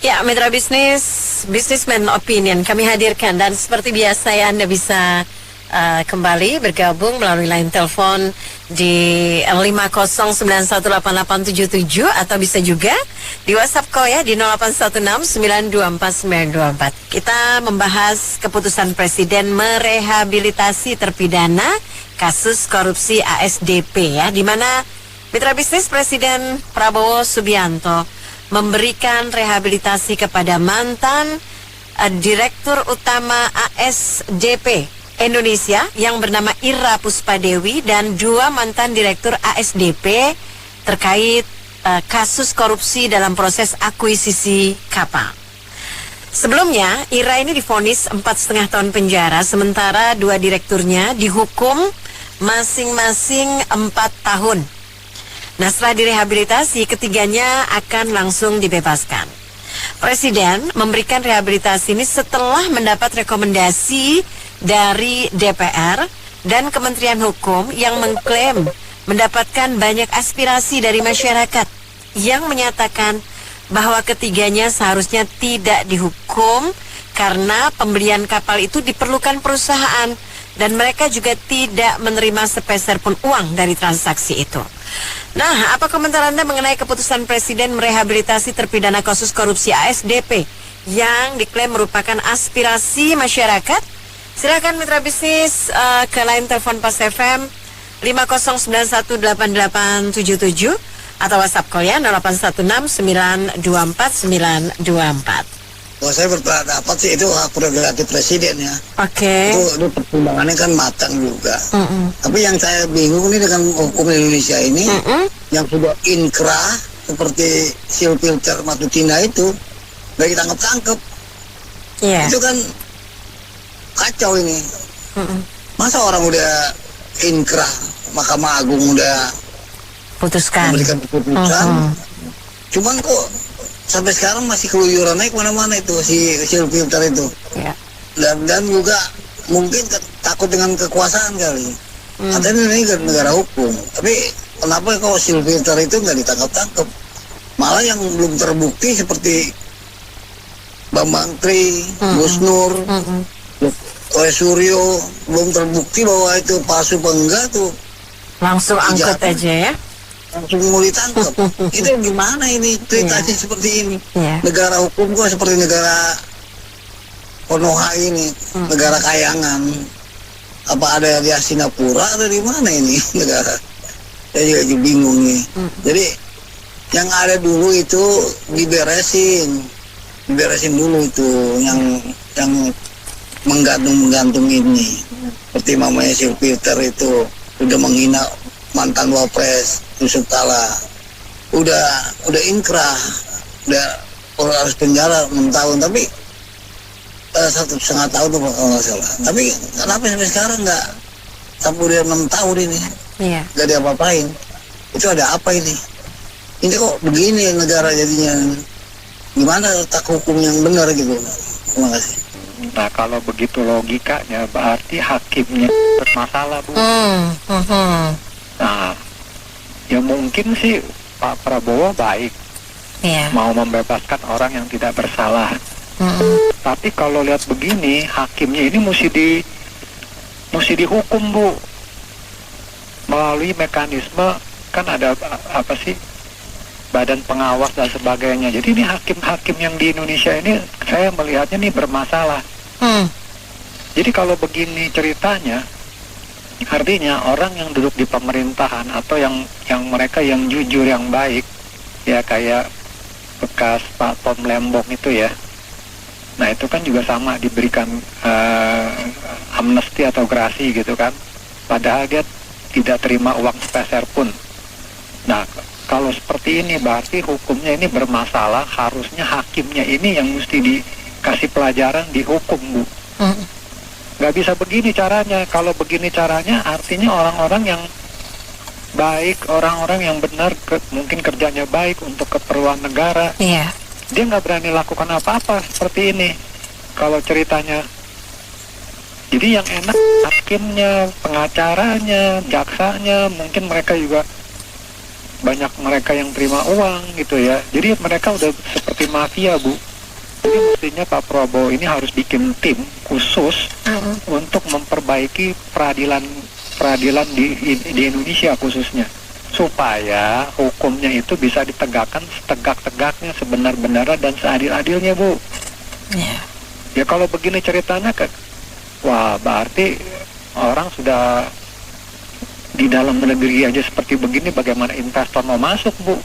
Ya, Mitra Bisnis, Businessman Opinion kami hadirkan, dan seperti biasa ya, Anda bisa kembali bergabung melalui line telepon di 5091887 atau bisa juga di WhatsApp call ya di 0816924924. Kita membahas keputusan Presiden merehabilitasi terpidana kasus korupsi ASDP ya, di mana Mitra Bisnis Presiden Prabowo Subianto memberikan rehabilitasi kepada mantan Direktur Utama ASDP Indonesia yang bernama Ira Puspadewi dan dua mantan Direktur ASDP terkait kasus korupsi dalam proses akuisisi kapal. Sebelumnya, Ira ini divonis 4,5 tahun penjara, sementara dua direkturnya dihukum masing-masing 4 tahun. Nah, setelah direhabilitasi, ketiganya akan langsung dibebaskan. Presiden memberikan rehabilitasi ini setelah mendapat rekomendasi dari DPR dan Kementerian Hukum yang mengklaim mendapatkan banyak aspirasi dari masyarakat yang menyatakan bahwa ketiganya seharusnya tidak dihukum karena pembelian kapal itu diperlukan perusahaan dan mereka juga tidak menerima sepeser pun uang dari transaksi itu. Nah, apa komentar Anda mengenai keputusan Presiden merehabilitasi terpidana kasus korupsi ASDP yang diklaim merupakan aspirasi masyarakat? Silakan Mitra Bisnis ke line telepon Pas FM 5091887 atau WhatsApp call ya 0816924924. Kalau saya berpendapat sih itu hak prerogatif presiden ya. Oke. Itu pertimbangannya kan matang juga. Tapi yang saya bingung nih dengan hukum Indonesia ini, yang sudah inkrah seperti seal filter Matutina itu, udah ditangkap-tangkap. Iya. Itu kan kacau ini. Masa orang udah inkrah, Mahkamah Agung udah putuskan memberikan keputusan, cuman kok sampai sekarang masih keluyuran naik mana-mana itu si seal filter itu. Yeah. Dan juga mungkin takut dengan kekuasaan kali. Katanya ini negara hukum, tapi kenapa kalau seal filter itu nggak ditangkap-tangkap? Malah yang belum terbukti seperti Bambang Tri, Gus Nur, Roy Suryo belum terbukti bahwa itu palsu apa enggak tuh. Langsung angkut aja ya. Langsung mau ditangkap. Itu gimana ini ceritanya seperti ini? Negara hukum kok seperti negara Konoha ini, negara kayangan. Apa ada di Singapura atau di mana ini negara? Saya juga bingung nih. Jadi yang ada dulu itu diberesin dulu itu yang menggantung ini. Seperti mamanya Sil Peter itu udah menghina mantan wapres Yusuf Kala, udah inkrah, udah harus penjara 6 tahun, tapi 1,5 tahun tuh kalau nggak salah. Tapi kenapa sampai sekarang nggak sampai udah 6 tahun ini nggak diapa-apain? Itu ada apa ini? Ini kok begini negara jadinya? Gimana letak hukum yang benar gitu? Terima kasih. Nah, kalau begitu logikanya berarti hakimnya bermasalah, Bu. Nah, ya mungkin sih Pak Prabowo baik, mau membebaskan orang yang tidak bersalah. Tapi kalau lihat begini, hakimnya ini mesti dihukum, Bu, melalui mekanisme, kan ada apa sih, badan pengawas dan sebagainya. Jadi ini hakim-hakim yang di Indonesia ini saya melihatnya nih bermasalah. Jadi kalau begini ceritanya, artinya orang yang duduk di pemerintahan atau yang mereka yang jujur, yang baik, ya kayak bekas Pak Tom Lembong itu ya. Nah itu kan juga sama diberikan amnesti atau grasi gitu kan. Padahal dia tidak terima uang sepeser pun. Nah kalau seperti ini berarti hukumnya ini bermasalah. Harusnya hakimnya ini yang mesti dikasih pelajaran, dihukum, Bu. Nggak bisa begini caranya. Kalau begini caranya artinya orang-orang yang baik, orang-orang yang benar, mungkin kerjanya baik untuk keperluan negara, dia nggak berani lakukan apa-apa seperti ini kalau ceritanya. Jadi yang enak hakimnya, pengacaranya, jaksanya, mungkin mereka juga banyak mereka yang terima uang gitu ya. Jadi mereka udah seperti mafia, Bu. Jadi mestinya Pak Prabowo ini harus bikin tim khusus untuk memperbaiki peradilan di Indonesia khususnya, supaya hukumnya itu bisa ditegakkan setegak-tegaknya, sebenar-benarnya dan seadil-adilnya, Bu. Ya kalau begini ceritanya wah berarti orang sudah di dalam negeri aja seperti begini, bagaimana investor mau masuk, Bu?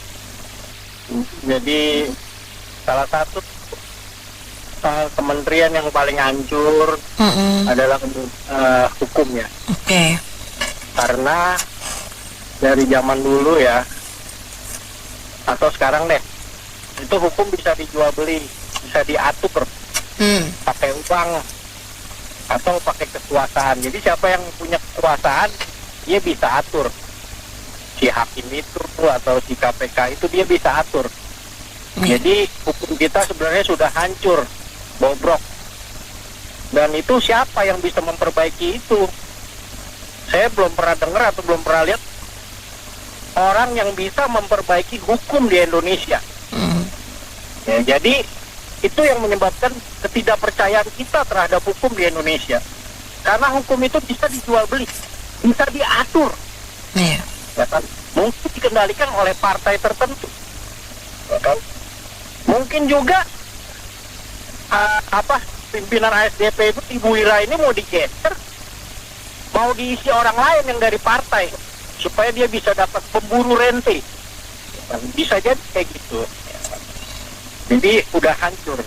Jadi salah satu kementerian yang paling hancur adalah hukumnya. Oke. Karena dari zaman dulu ya, atau sekarang deh, itu hukum bisa dijual beli, bisa diatur pakai uang atau pakai kekuasaan. Jadi siapa yang punya kekuasaan, dia bisa atur. Si hakim itu atau si KPK itu dia bisa atur. Jadi hukum kita sebenarnya sudah hancur, bobrok. Dan itu siapa yang bisa memperbaiki itu? Saya belum pernah dengar atau belum pernah lihat orang yang bisa memperbaiki hukum di Indonesia. Ya, jadi itu yang menyebabkan ketidakpercayaan kita terhadap hukum di Indonesia. Karena hukum itu bisa dijual beli, bisa diatur. Ya kan? Mungkin dikendalikan oleh partai tertentu. Ya kan? Mungkin juga pimpinan ASDP itu Ibu Ira ini mau digeser, mau diisi orang lain yang dari partai supaya dia bisa dapat pemburu rente. Bisa jadi kayak gitu. Jadi udah hancur.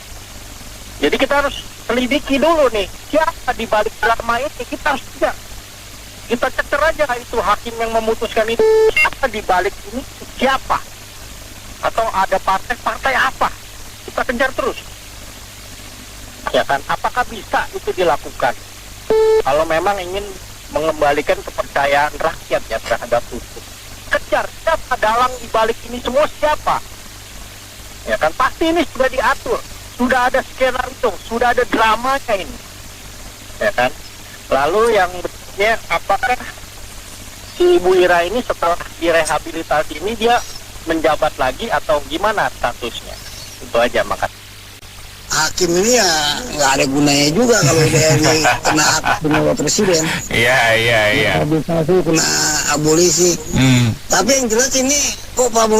Jadi kita harus selidiki dulu nih, siapa di balik drama ini. Kita harus tidak, kita cecer aja itu hakim yang memutuskan itu, siapa di balik ini, siapa, atau ada partai apa, kita kejar terus. Ya kan, apakah bisa itu dilakukan? Kalau memang ingin mengembalikan kepercayaan rakyat ya terhadap hukum, kejar siapa dalang di balik ini semua, siapa. Ya kan, pasti ini sudah diatur, sudah ada skenario, sudah ada dramanya ini. Ya kan. Lalu yang berikutnya, apakah si Ibu Ira ini setelah direhabilitasi ini dia menjabat lagi atau gimana statusnya? Itu aja, makasih. Hakim ini ya nggak ada gunanya juga kalau dia kena hak presiden. Iya. Rehabilitasi, kena abolisi. Tapi yang jelas ini kok Pak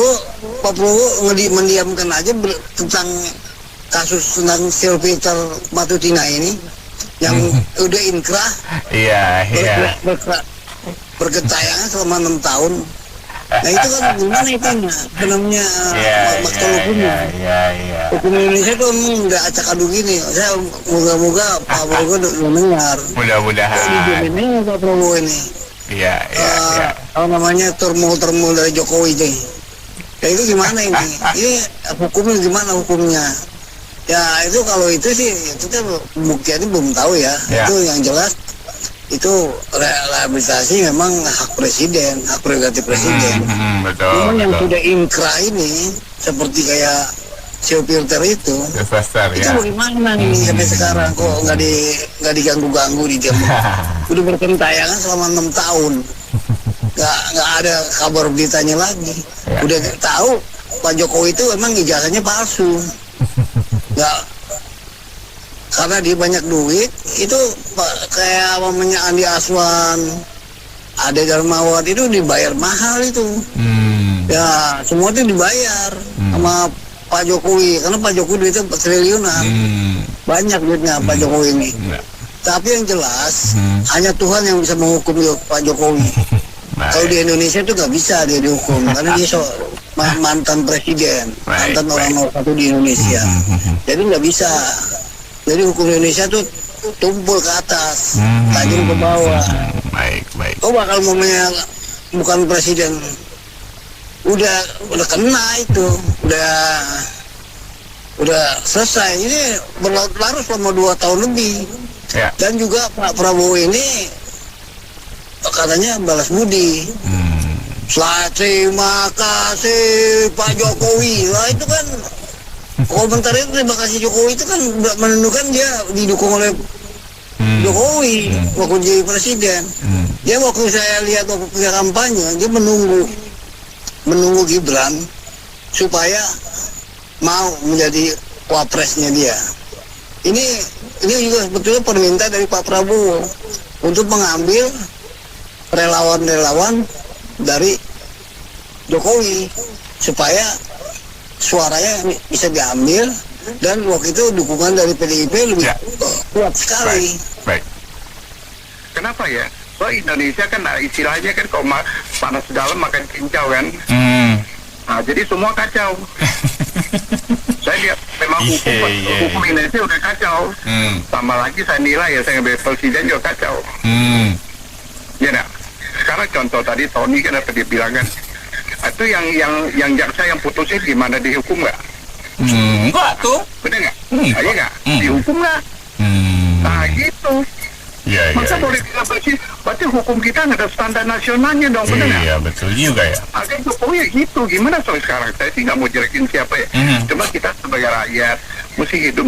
Prabowo mendiamkan aja tentang kasus tentang Sylvester Matutina ini yang udah inkrah. Iya. Berketayangan selama 6 tahun. Nah itu kan gimana itu namanya faktor hukumnya. Hukum Indonesia tuh udah acak aduk gini. Saya moga-moga Pak Prabowo mendengar. Mudah-mudahan. Ini Pak Prabowo ini. Iya. Apa namanya turmul dari Jokowi itu. Ya itu gimana ini? Ini hukumnya gimana hukumnya? Ya itu kalau itu sih itu kan buktinya belum tahu ya. Itu yang jelas. Itu rehabilitasi memang hak presiden, hak prerogatif presiden. Betul. Namun yang sudah inkrah ini seperti kayak Sylvester itu bagaimana nih sampai sekarang kok nggak diganggu-ganggu di dia? Udah berkentayangan selama 6 tahun, nggak ada kabar beritanya lagi. Udah tahu Pak Jokowi itu emang ijazahnya palsu, nggak. Karena dia banyak duit, itu kayak namanya Andi Aswan, Ade Darmawan itu dibayar mahal itu. Ya semua itu dibayar sama Pak Jokowi, karena Pak Jokowi duitnya triliunan, banyak duitnya Pak Jokowi ini. Tapi yang jelas hanya Tuhan yang bisa menghukum Pak Jokowi. Kalau di Indonesia itu nggak bisa dia dihukum, karena dia mantan presiden, mantan orang nomor 1 di Indonesia. Jadi nggak bisa. Jadi hukum Indonesia tuh tumpul ke atas, tajam ke bawah. Baik. Kau bakal bukan presiden, udah kena itu, udah selesai. Ini berlarut-larut selama 2 tahun lebih. Dan juga Pak Prabowo ini katanya balas budi. Terima kasih Pak Jokowi. Lah itu kan komentar itu terima kasih Jokowi itu kan menunjukkan dia didukung oleh Jokowi waktu jadi presiden. Dia waktu saya lihat waktu kampanye dia menunggu Gibran supaya mau menjadi wapresnya dia. Ini juga sebetulnya permintaan dari Pak Prabowo untuk mengambil relawan-relawan dari Jokowi supaya suaranya bisa diambil, dan waktu itu dukungan dari PDIP lebih kuat sekali. Baik. Kenapa ya? So Indonesia kan istilahnya kan kalau panas dalam makan cincau kan. Nah, jadi semua kacau. Saya lihat memang hukum Indonesia udah kacau. Tambah lagi saya nilai ya, saya ngambil presiden juga kacau. Ya nah, sekarang contoh tadi Tony kan apa dia bilang kan, itu yang jaksa yang putusnya gimana, dihukum nggak? Enggak tuh. Bener nggak? Iya nggak? Dihukum nggak? Nah gitu. Iya, Masa boleh kita bersih? Berarti hukum kita nggak ada standar nasionalnya dong, bener nggak? Iya, betul juga ya. Akhirnya Jokowi ya gitu. Gimana soal sekarang? Saya sih nggak mau jelekin siapa ya. Cuma kita sebagai rakyat mesti hidup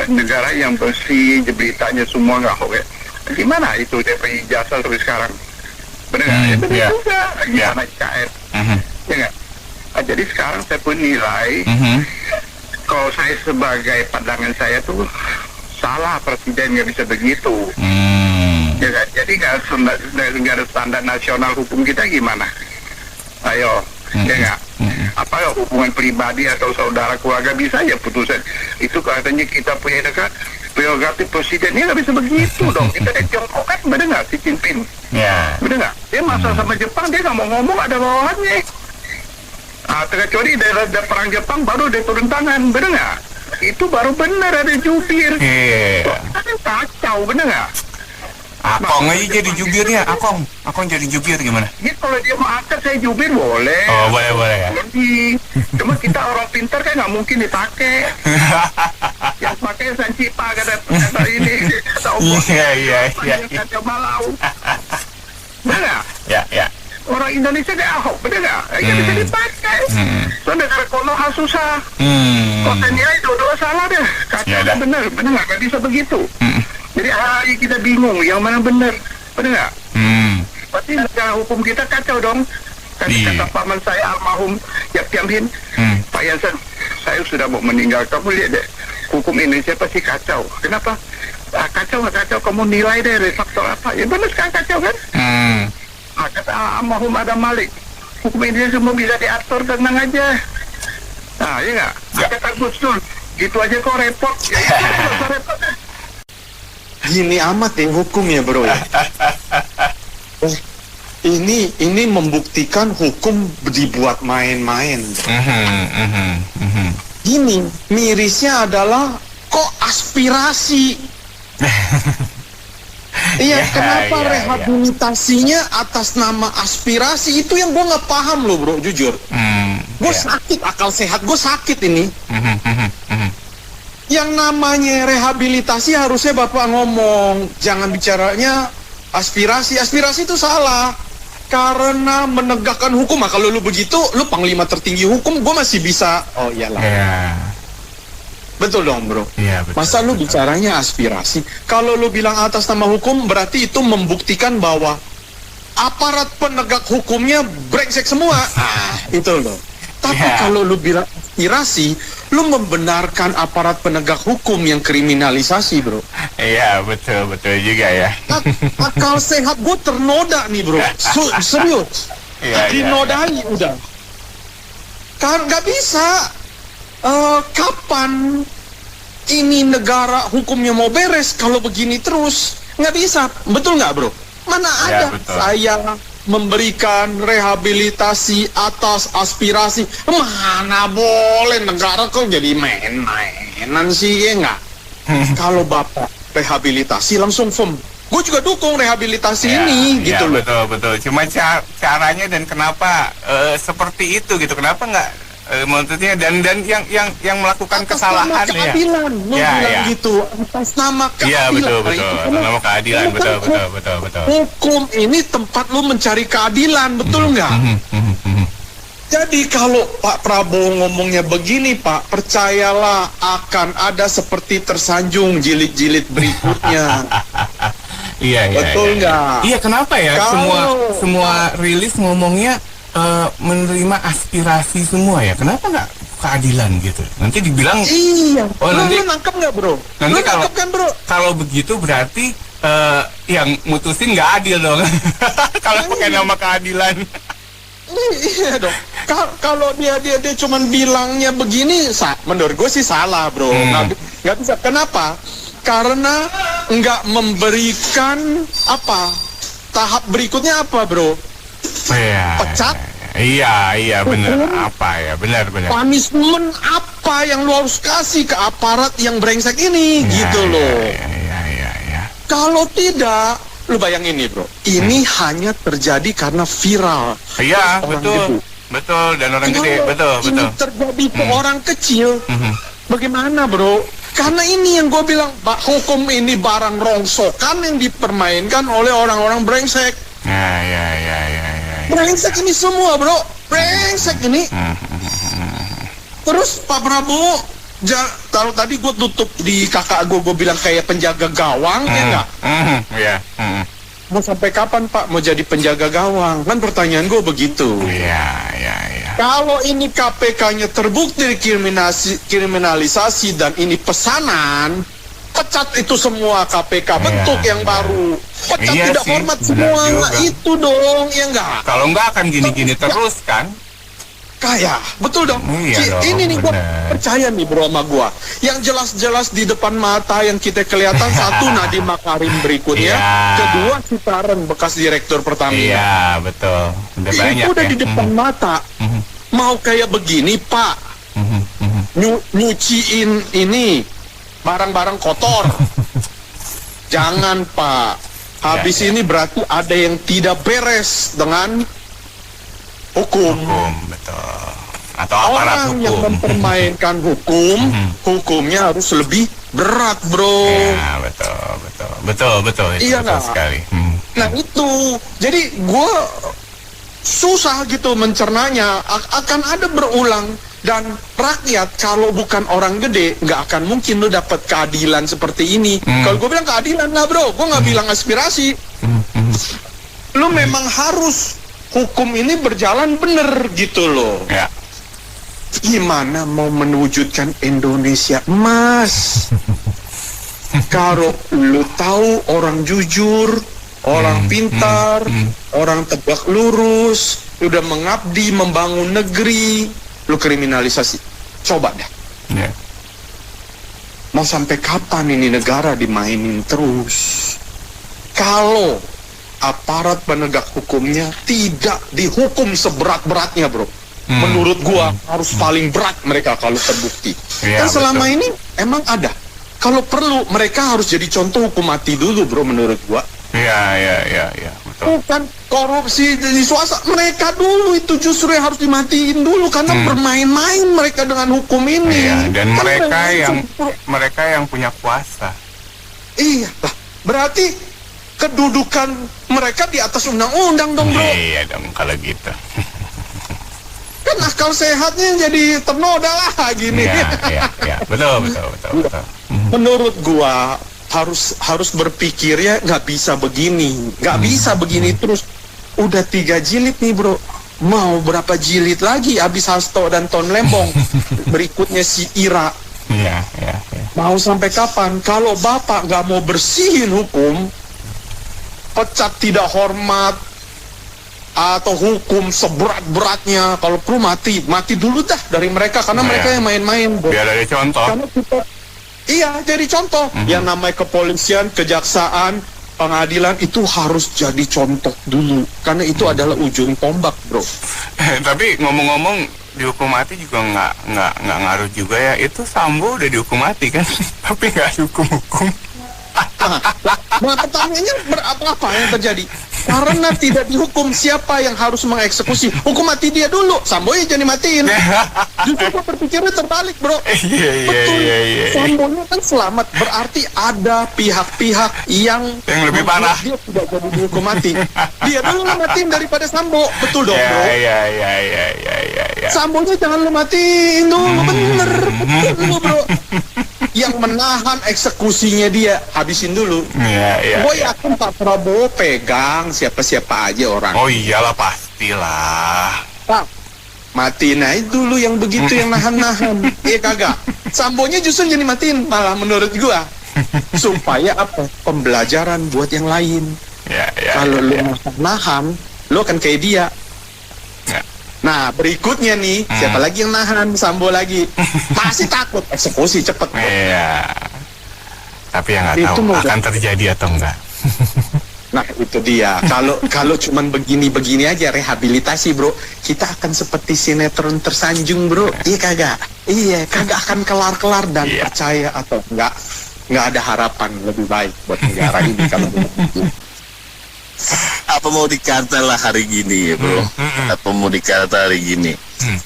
negara yang bersih, beritanya semua nggak hoax. Gimana itu DPI jasa terus sekarang? Bener nggak? Ya bener juga. Gimana IKN? Ya nggak? Nah, jadi sekarang saya pun nilai, kalau saya sebagai pandangan saya tuh salah presiden nggak bisa begitu. Ya kan? Jadi nggak ada standar nasional hukum kita gimana? Ayo, ya nggak? Apa ya, hubungan pribadi atau saudara keluarga bisa ya putusan itu katanya kita punya dekat prerogatif presidennya nggak bisa begitu dong. Kita dari Tiongkok kan, bener nggak, Xi Jinping? Ya. Bener nggak? Dia masalah sama Jepang dia nggak mau ngomong, ada bawahannya. Terkecuali dari perang Jepang baru dia turun tangan, bener nggak? Itu baru bener ada jubir. Kan kacau, bener nggak? Akong aja jadi jubirnya, Akong jadi jubir gimana? Ya kalau dia mau angkat saya jubir boleh. Oh, boleh ya. Cuma kita orang pintar kan nggak mungkin dipakai. Yang pakai Sancipa kata ini. Iya. Kacau balau. Bener nggak? Ya. Orang Indonesia kayak Ahok, bener nggak? Ya bisa dipakai. So negara Konoha susah. Kok saya nilai dua salah deh. Kacau bener nggak bisa begitu. Jadi hari kita bingung yang mana bener nggak? Berarti negara hukum kita kacau dong. Kata paman saya almarhum Yap Tiamhin, Pak Yansen, saya sudah mau meninggal. Kamu lihat deh, hukum Indonesia pasti kacau. Kenapa? Kacau nggak kacau? Kamu nilai deh dari faktor apa? Ya benar sekarang kacau kan? Kata almarhum Adam Malik, hukum Indonesia semua bisa diatur, tenang aja. Nah, iya nggak? Kata Gus Dur, gitu aja kok repot. Ya itu repot. Gini amat ya hukum ya bro ya. Ini membuktikan hukum dibuat main-main. Gini, mirisnya adalah kok aspirasi. Iya, kenapa rehabilitasinya atas nama aspirasi? Itu yang gue nggak paham loh bro, jujur. Gue sakit, akal sehat gue sakit ini. Yang namanya rehabilitasi harusnya Bapak ngomong, jangan bicaranya aspirasi. Aspirasi itu salah. Karena menegakkan hukum, kalau lu begitu, lu panglima tertinggi hukum, gue masih bisa. Oh iyalah. Betul dong bro. Betul, masa lu bicaranya aspirasi? Kalau lu bilang atas nama hukum, berarti itu membuktikan bahwa aparat penegak hukumnya brengsek semua. Itu loh. Tapi kalau lu bilang aspirasi, lu membenarkan aparat penegak hukum yang kriminalisasi, bro. Iya, betul juga ya. Akal sehat gue ternoda nih, bro. Serius. Dinodai udah. Kan nggak bisa. Kapan ini negara hukumnya mau beres kalau begini terus? Nggak bisa. Betul nggak, bro? Mana ada saya memberikan rehabilitasi atas aspirasi? Mana boleh, negara kok jadi main-mainan sih, ya nggak? Kalau Bapak rehabilitasi langsung firm. Gue juga dukung rehabilitasi ini, gitu loh. Betul. Cuma caranya dan kenapa seperti itu gitu? Kenapa nggak maksudnya dan yang melakukan atas kesalahan nama keadilan, bilang gitu, atas nama keadilan. Iya betul. Atas nama keadilan, betul. Hukum ini tempat lu mencari keadilan, betul nggak? Jadi kalau Pak Prabowo ngomongnya begini, Pak, percayalah akan ada seperti tersanjung jilid-jilid berikutnya. Iya. Betul nggak? Iya, kenapa ya semua rilis ngomongnya menerima aspirasi semua ya? Kenapa nggak keadilan gitu. Nanti dibilang Iya. Oh, Lu nanti nangkep nggak, bro? nanti Lu nangkep kan, bro? kalau begitu berarti yang mutusin nggak adil dong. Kalau pakai nama keadilan. Iya dong. Kalau dia cuman bilangnya begini, menurut gue sih salah, bro. Nggak bisa. Kenapa? Karena nggak memberikan tahap berikutnya apa, bro? Iya. Pecat. Iya benar. Apa ya? Benar. Punishment apa yang lu harus kasih ke aparat yang brengsek ini, gitu loh. Iya. Kalau tidak, lu bayangin nih, bro. Ini hanya terjadi karena viral. Iya, Orang betul. gede. Betul, dan orang gede, Kalau betul. ini terjadi ke orang kecil, Mhm. bagaimana, bro? Karena ini yang gue bilang, hukum ini barang rongsokan yang dipermainkan oleh orang-orang brengsek. Ya. Brengsek ini semua, bro. Brengsek ini. Terus Pak Prabowo, kalau tadi gue tutup di kakak gue bilang kayak penjaga gawang, ya enggak? Iya. Mau sampai kapan, Pak, mau jadi penjaga gawang? Kan pertanyaan gue begitu. Iya. Kalau ini KPK-nya terbukti kriminalisasi dan ini pesanan, pecat itu semua KPK, bentuk yang baru. Pecat Iya tidak sih, hormat benar semua, juga. Itu dong, ya enggak? Kalau nggak akan gini-gini terus kan? Kayak, betul dong. Iya dong, Ini nih gue bener. percaya nih, bro, sama gue. Yang jelas-jelas di depan mata yang kita kelihatan, satu Nadiem Makarim berikutnya, Iya. kedua Sitaren bekas direktur Pertamina. Iya, betul. Udah banyak Itu udah ya. di depan mata. Mau kayak begini, Pak, nyuciin ini barang-barang kotor. Jangan, Pak. Habis ini berarti ada yang tidak beres dengan hukum. Hukum, betul. Atau aparat Orang yang hukum. mempermainkan hukum, hukumnya harus lebih berat, bro. Ya, betul. Itu Iya betul nggak? sekali. Nah itu, jadi gue susah gitu mencernanya. Akan ada berulang. Dan rakyat kalau bukan orang gede nggak akan mungkin lu dapat keadilan seperti ini. Kalau gue bilang keadilan lah, bro, gue nggak bilang aspirasi. Lu memang harus hukum ini berjalan bener gitu loh. Ya. Gimana mau mewujudkan Indonesia emas? Kalau lu tahu orang jujur, orang pintar, orang tegak lurus, udah mengabdi membangun negeri, lu kriminalisasi. Coba dah. Ya. Mau sampai kapan ini negara dimainin terus? Kalau aparat penegak hukumnya tidak dihukum seberat-beratnya, bro. Menurut gua harus paling berat mereka kalau terbukti. Iya, Dan selama betul. ini emang ada. Kalau perlu mereka harus jadi contoh hukum mati dulu, bro, menurut gua. Iya, betul. Bukan korupsi di swasta, mereka dulu itu justru yang harus dimatiin dulu karena bermain-main mereka dengan hukum ini. Iya, dan Kan mereka yang punya kuasa. Iya, lah, berarti kedudukan mereka di atas undang-undang dong, bro. Iya dong kalau gitu. Kan akal sehatnya jadi ternoda lah gini. Iya. Betul. Menurut gua harus berpikirnya nggak bisa begini, nggak bisa begini terus. Udah 3 jilid nih, bro. Mau berapa jilid lagi abis Hasto dan Ton Lembong? Berikutnya si Ira. Iya. Mau sampai kapan? Kalau bapak nggak mau bersihin hukum, pecat tidak hormat, atau hukum seberat-beratnya, kalau perlu mati dulu dah dari mereka karena Nah, mereka ya. yang main-main, bro. Biar ada contoh. Karena kita, iya, jadi contoh. Yang namanya kepolisian, kejaksaan, pengadilan itu harus jadi contoh dulu karena itu adalah ujung tombak, bro. Tapi ngomong-ngomong dihukum mati juga nggak ngaruh juga ya. Itu Sambo udah dihukum mati kan, tapi nggak dihukum-hukum. Nah, pertanyaannya apa yang terjadi? Karena tidak dihukum, siapa yang harus mengeksekusi? Hukum mati dia dulu, Sambo ya jadi matiin. Justru gua berpikirnya terbalik, bro. Betul, Iya. Sambonya kan selamat, berarti ada pihak-pihak yang lebih parah. dia tidak jadi dihukum mati. Dia dulu lu matiin daripada Sambo, betul dong, bro. Iya. Sambonya jangan lu matiin dulu, bener, betul, bro. Yang menahan eksekusinya dia habisin dulu. Iya. Gue yakin Pak Prabowo pegang siapa-siapa aja orang. Oh iyalah pastilah. Pak, matiin aja dulu yang begitu yang nahan-nahan. Iya kagak. Sambonya justru jadi matiin malah menurut gua. Supaya apa? Pembelajaran buat yang lain. Kalau lu nahan, lu akan kayak dia. Ya. Nah, berikutnya nih, siapa lagi yang nahan? Sambo lagi. Masih takut eksekusi cepet. Iya. Tapi yang nggak Itu tahu mau akan terjadi atau enggak. Nah, itu dia. Kalau cuman begini aja rehabilitasi, bro, kita akan seperti sinetron tersanjung, bro. Iya kagak? Iya, kagak akan kelar-kelar dan percaya atau nggak ada harapan lebih baik buat negara ini kalau begitu. Apa mau dikata lah hari gini ya, bro? Apa mau dikata hari gini?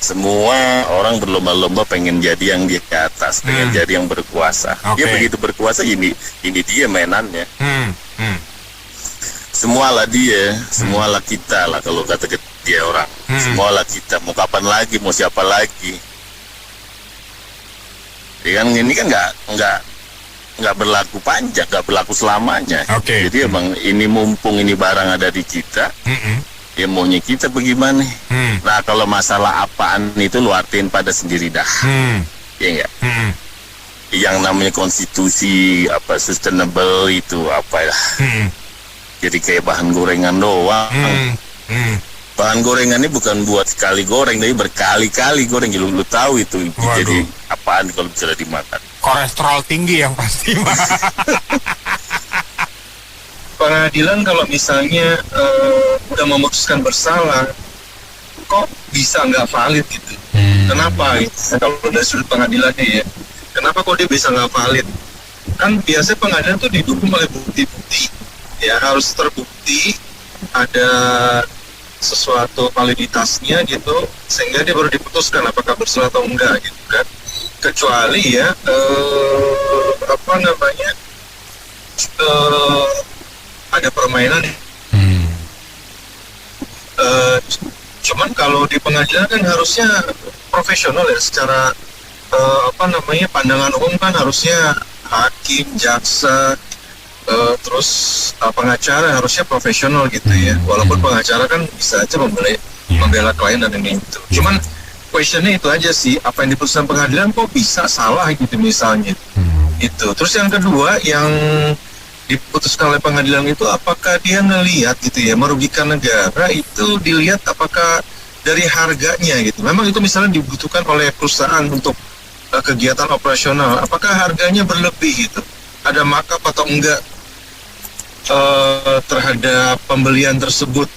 Semua orang berlomba-lomba pengen jadi yang di atas, pengen jadi yang berkuasa. Dia begitu berkuasa, ini dia mainannya. Semualah dia, semualah kita lah kalau kata dia orang. Semualah kita, mau kapan lagi, mau siapa lagi? Ya kan ini kan nggak berlaku panjang, nggak berlaku selamanya. Jadi emang ini mumpung ini barang ada di kita, ya maunya kita bagaimana? Nah kalau masalah apaan itu lu artiin pada sendiri dah, ya enggak? Yang namanya konstitusi apa sustainable itu apa ya? Jadi kayak bahan gorengan doang. Bahan gorengan ini bukan buat sekali goreng, tapi berkali-kali goreng. Lu tahu itu. Jadi apaan kalau bisa dimakan? Kolesterol tinggi yang pasti. Pengadilan kalau misalnya udah memutuskan bersalah, kok bisa nggak valid gitu? Kenapa? Kalau dari sudut pengadilannya ya, kenapa kok dia bisa nggak valid? Kan biasanya pengadilan tuh didukung oleh bukti-bukti, ya harus terbukti ada sesuatu validitasnya gitu, sehingga dia baru diputuskan apakah bersalah atau enggak gitu kan. Kecuali ya ada permainan. Cuman kalau di pengadilan kan harusnya profesional ya, secara pandangan umum kan harusnya hakim, jaksa, terus pengacara harusnya profesional gitu ya. Walaupun pengacara kan bisa aja membela klien dan ini itu. Cuman questionnya itu aja sih, apa yang diputuskan pengadilan kok bisa salah gitu misalnya. Itu. Terus yang kedua yang diputuskan oleh pengadilan itu apakah dia ngelihat gitu ya merugikan negara, itu dilihat apakah dari harganya gitu. Memang itu misalnya dibutuhkan oleh perusahaan untuk kegiatan operasional, apakah harganya berlebih gitu, ada markup atau enggak terhadap pembelian tersebut,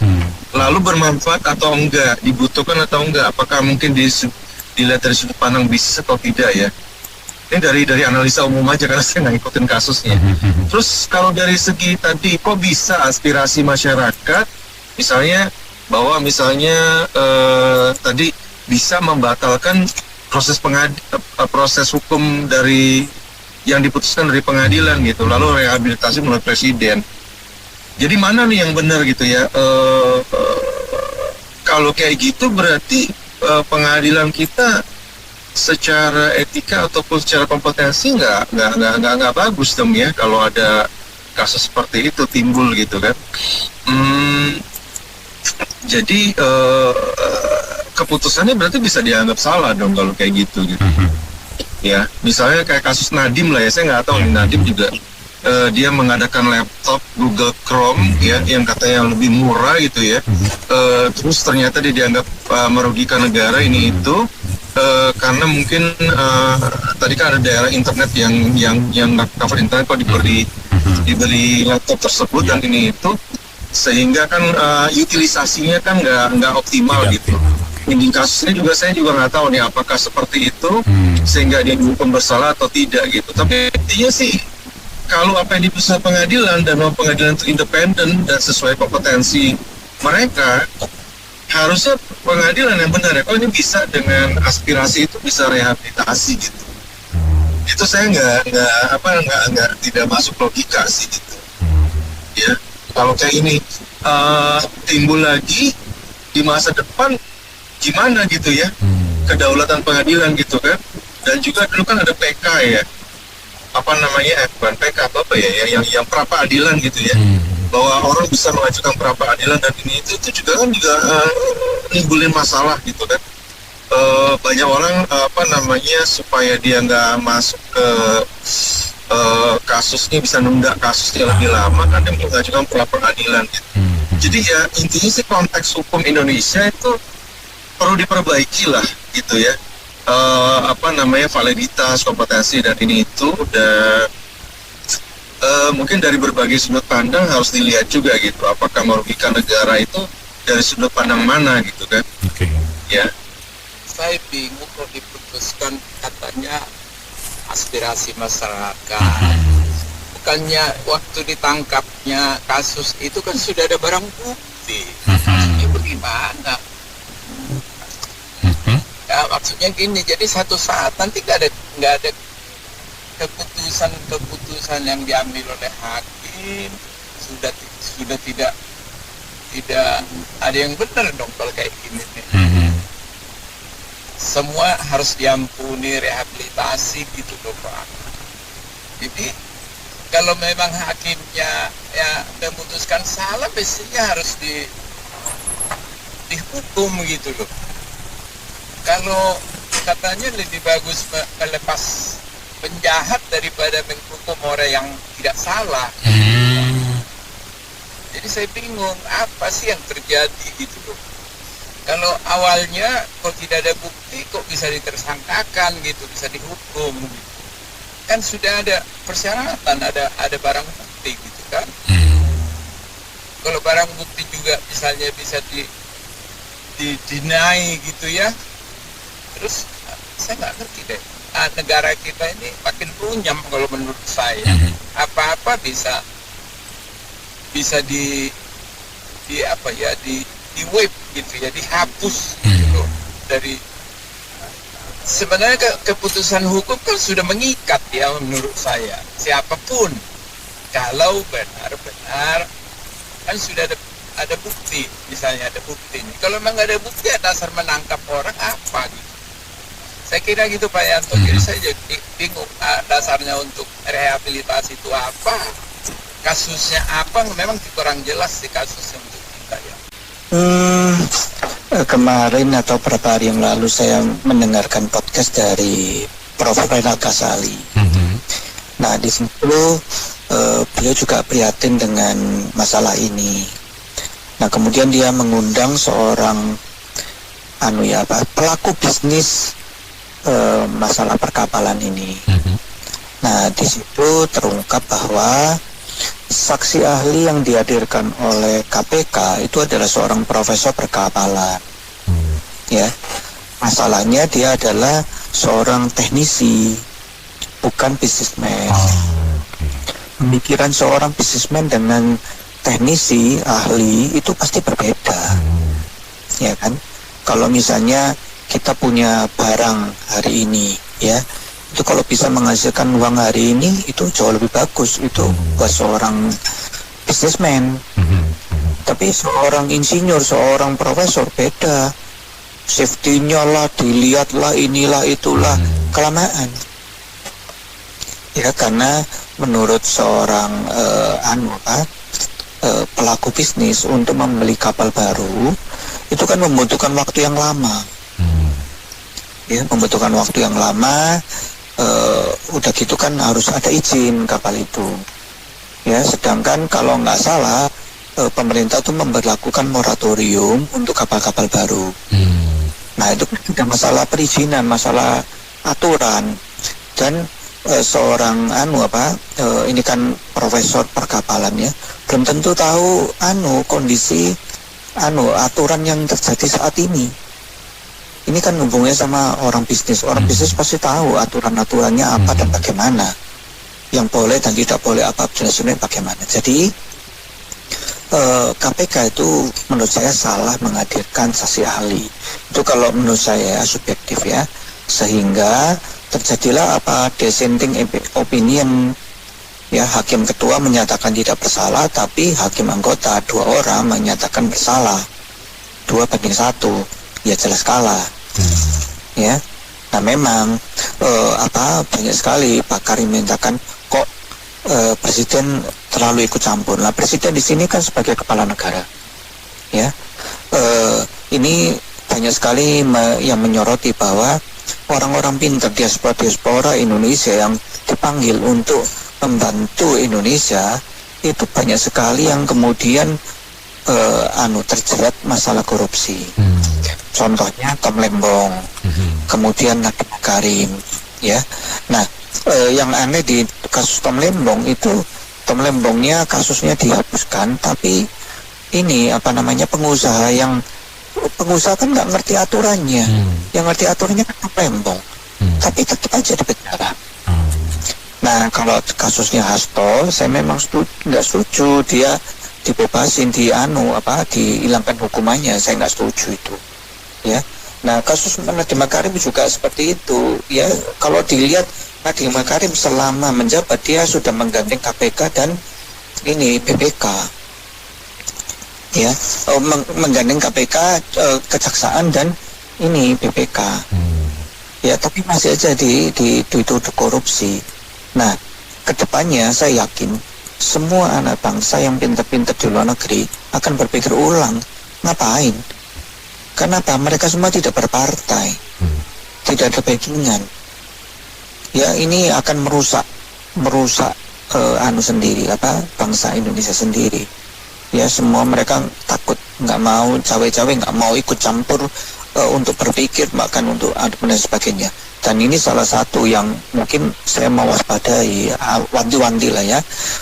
lalu bermanfaat atau enggak, dibutuhkan atau enggak, apakah mungkin dilihat dari sudut pandang bisnis atau tidak ya. Ini dari analisa umum aja karena saya nggak ngikutin kasusnya. Terus kalau dari segi tadi kok bisa aspirasi masyarakat misalnya bahwa misalnya tadi bisa membatalkan proses hukum dari yang diputuskan dari pengadilan gitu, lalu rehabilitasi melalui presiden. Jadi mana nih yang benar gitu ya? Kalau kayak gitu berarti pengadilan kita secara etika ataupun secara kompetensi nggak bagus dong ya kalau ada kasus seperti itu timbul gitu kan. Jadi keputusannya berarti bisa dianggap salah dong kalau kayak gitu. Ya, misalnya kayak kasus Nadiem lah ya, saya nggak tahu nih Nadiem juga dia mengadakan laptop Google Chrome ya yang katanya lebih murah gitu ya. Terus ternyata dia dianggap merugikan negara ini itu karena mungkin tadi kan ada daerah internet yang cover internet kok diberi laptop tersebut dan ini itu sehingga kan utilisasinya kan nggak optimal gitu. Ini kasusnya juga saya juga nggak tahu nih apakah seperti itu sehingga dia dihukum bersalah atau tidak gitu. Tapi intinya sih kalau apa yang diputuskan pengadilan dan pengadilan itu independen dan sesuai kompetensi mereka, harusnya pengadilan yang benar ya. Kalau ini bisa dengan aspirasi itu bisa rehabilitasi gitu. Itu saya nggak tidak masuk logika sih gitu. Ya kalau kayak ini timbul lagi di masa depan gimana gitu ya kedaulatan pengadilan gitu kan. Dan juga dulu kan ada PK ya, apa namanya bukan PK apa ya yang pra peradilan gitu ya, bahwa orang bisa mengajukan pra peradilan dan ini itu juga kan juga nimbulin masalah gitu kan. banyak orang supaya dia nggak masuk ke kasusnya, bisa nunda kasusnya lebih lama, kan dia mengajukan pra peradilan gitu. Jadi ya intinya sih konteks hukum Indonesia itu perlu diperbaiki lah gitu ya. Validitas, kompetensi dan ini itu, dan mungkin dari berbagai sudut pandang harus dilihat juga gitu, apakah merugikan negara itu dari sudut pandang mana gitu kan. Ya, saya bingung kalau diputuskan katanya aspirasi masyarakat. Bukannya waktu ditangkapnya kasus itu kan sudah ada barang bukti. Maksudnya bagaimana? Ya, maksudnya gini, jadi satu saat nanti nggak ada keputusan yang diambil oleh hakim, sudah tidak ada yang benar dong kalau kayak gini nih. Semua harus diampuni, rehabilitasi gitu loh Pak. Jadi kalau memang hakimnya ya memutuskan salah, mestinya harus dihukum gitu loh. Kalau katanya lebih bagus melepas penjahat daripada menghukum orang yang tidak salah. Jadi saya bingung apa sih yang terjadi gitu loh. Kalau awalnya kok tidak ada bukti, kok bisa ditersangkakan gitu, bisa dihukum gitu. Kan sudah ada persyaratan, ada barang bukti gitu kan. Kalau barang bukti juga misalnya bisa didinai gitu ya. Terus saya nggak ngerti deh. Negara kita ini makin runyam kalau menurut saya. Apa-apa bisa di web gitu ya, dihapus gitu dari. Sebenarnya keputusan hukum kan sudah mengikat ya menurut saya, siapapun kalau benar-benar kan sudah ada bukti, misalnya ada bukti nih. Kalau memang nggak ada bukti, dasar menangkap orang apa gitu. Saya kira gitu Pak Yanto. Jadi saya jadi bingung dasarnya untuk rehabilitasi itu apa, kasusnya apa, memang kurang jelas sih kasusnya untuk kita ya. Kemarin atau beberapa hari yang lalu saya mendengarkan podcast dari Prof. Renal Kasali. Nah di situ beliau juga prihatin dengan masalah ini. Nah kemudian dia mengundang seorang pelaku bisnis masalah perkapalan ini. Nah di situ terungkap bahwa saksi ahli yang dihadirkan oleh KPK itu adalah seorang profesor perkapalan. Ya, masalahnya dia adalah seorang teknisi, bukan bisnismen. Pemikiran seorang bisnismen dengan teknisi ahli itu pasti berbeda. Ya kan? Kalau misalnya kita punya barang hari ini, ya, itu kalau bisa menghasilkan uang hari ini itu jauh lebih bagus itu buat seorang bisnismen. Tapi seorang insinyur, seorang profesor beda. Safety-nya lah, dilihatlah, inilah, itulah, kelamaan. Ya karena menurut seorang pelaku bisnis untuk membeli kapal baru itu kan membutuhkan waktu yang lama. Ya, membutuhkan waktu yang lama. Udah gitu kan harus ada izin kapal itu. Ya, sedangkan kalau nggak salah pemerintah tuh memberlakukan moratorium untuk kapal-kapal baru. Nah itu sudah masalah perizinan, masalah aturan. Dan seorang ini kan profesor perkapalan ya, belum tentu tahu kondisi aturan yang terjadi saat ini. Ini kan hubungannya sama orang bisnis. Orang bisnis pasti tahu aturan-aturannya apa dan bagaimana, yang boleh dan tidak boleh apa jelasnya bagaimana. Jadi KPK itu menurut saya salah menghadirkan saksi ahli. Itu kalau menurut saya subjektif ya, sehingga terjadilah dissenting opinion ya, hakim ketua menyatakan tidak bersalah, tapi hakim anggota 2 orang menyatakan bersalah, 2-1, ya jelas kalah. Ya, nah memang banyak sekali pakar yang menyatakan kok presiden terlalu ikut campur. Nah presiden di sini kan sebagai kepala negara, ya ini banyak sekali yang menyoroti bahwa orang-orang pintar diaspora Indonesia yang dipanggil untuk membantu Indonesia itu banyak sekali yang kemudian terjerat masalah korupsi. Contohnya Tom Lembong, kemudian Nadiem Makarim, ya. Nah, yang aneh di kasus Tom Lembong itu, Tom Lembongnya kasusnya dihapuskan, tapi ini pengusaha kan nggak ngerti aturannya, yang ngerti aturannya kan Tom Lembong, tapi tetap aja di penjara. Nah, kalau kasusnya Hasto, saya memang nggak setuju dia dibebasin, dihilangkan hukumannya, saya nggak setuju itu, ya. Nah, kasus Nadiem Makarim juga seperti itu, ya. Kalau dilihat Nadiem Makarim selama menjabat dia sudah menggandeng KPK dan ini BPK, ya, menggandeng KPK, kejaksaan dan ini BPK, ya. Tapi masih aja dituduh korupsi. Nah, kedepannya saya yakin semua anak bangsa yang pintar-pintar di luar negeri akan berpikir ulang, ngapain? Kenapa? Mereka semua tidak berpartai, tidak ada backingan. Ya, ini akan merusak bangsa Indonesia sendiri. Ya, semua mereka takut, nggak mau cawe-cawe, nggak mau ikut campur untuk berpikir, bahkan untuk dan sebagainya. Dan ini salah satu yang mungkin saya mau waspadai, wanti-wanti lah ya,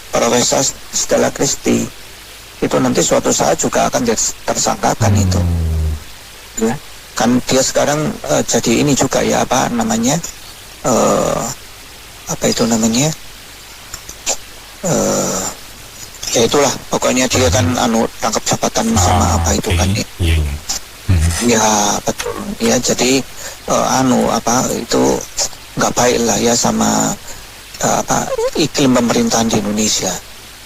Profesor Stella Christie itu nanti suatu saat juga akan tersangkakan itu, ya. Kan dia sekarang jadi ini juga ya, ya itulah, pokoknya dia kan tangkap jabatan sama itu kan ya. Ya betul, ya. Jadi itu nggak baik lah ya sama iklim pemerintahan di Indonesia,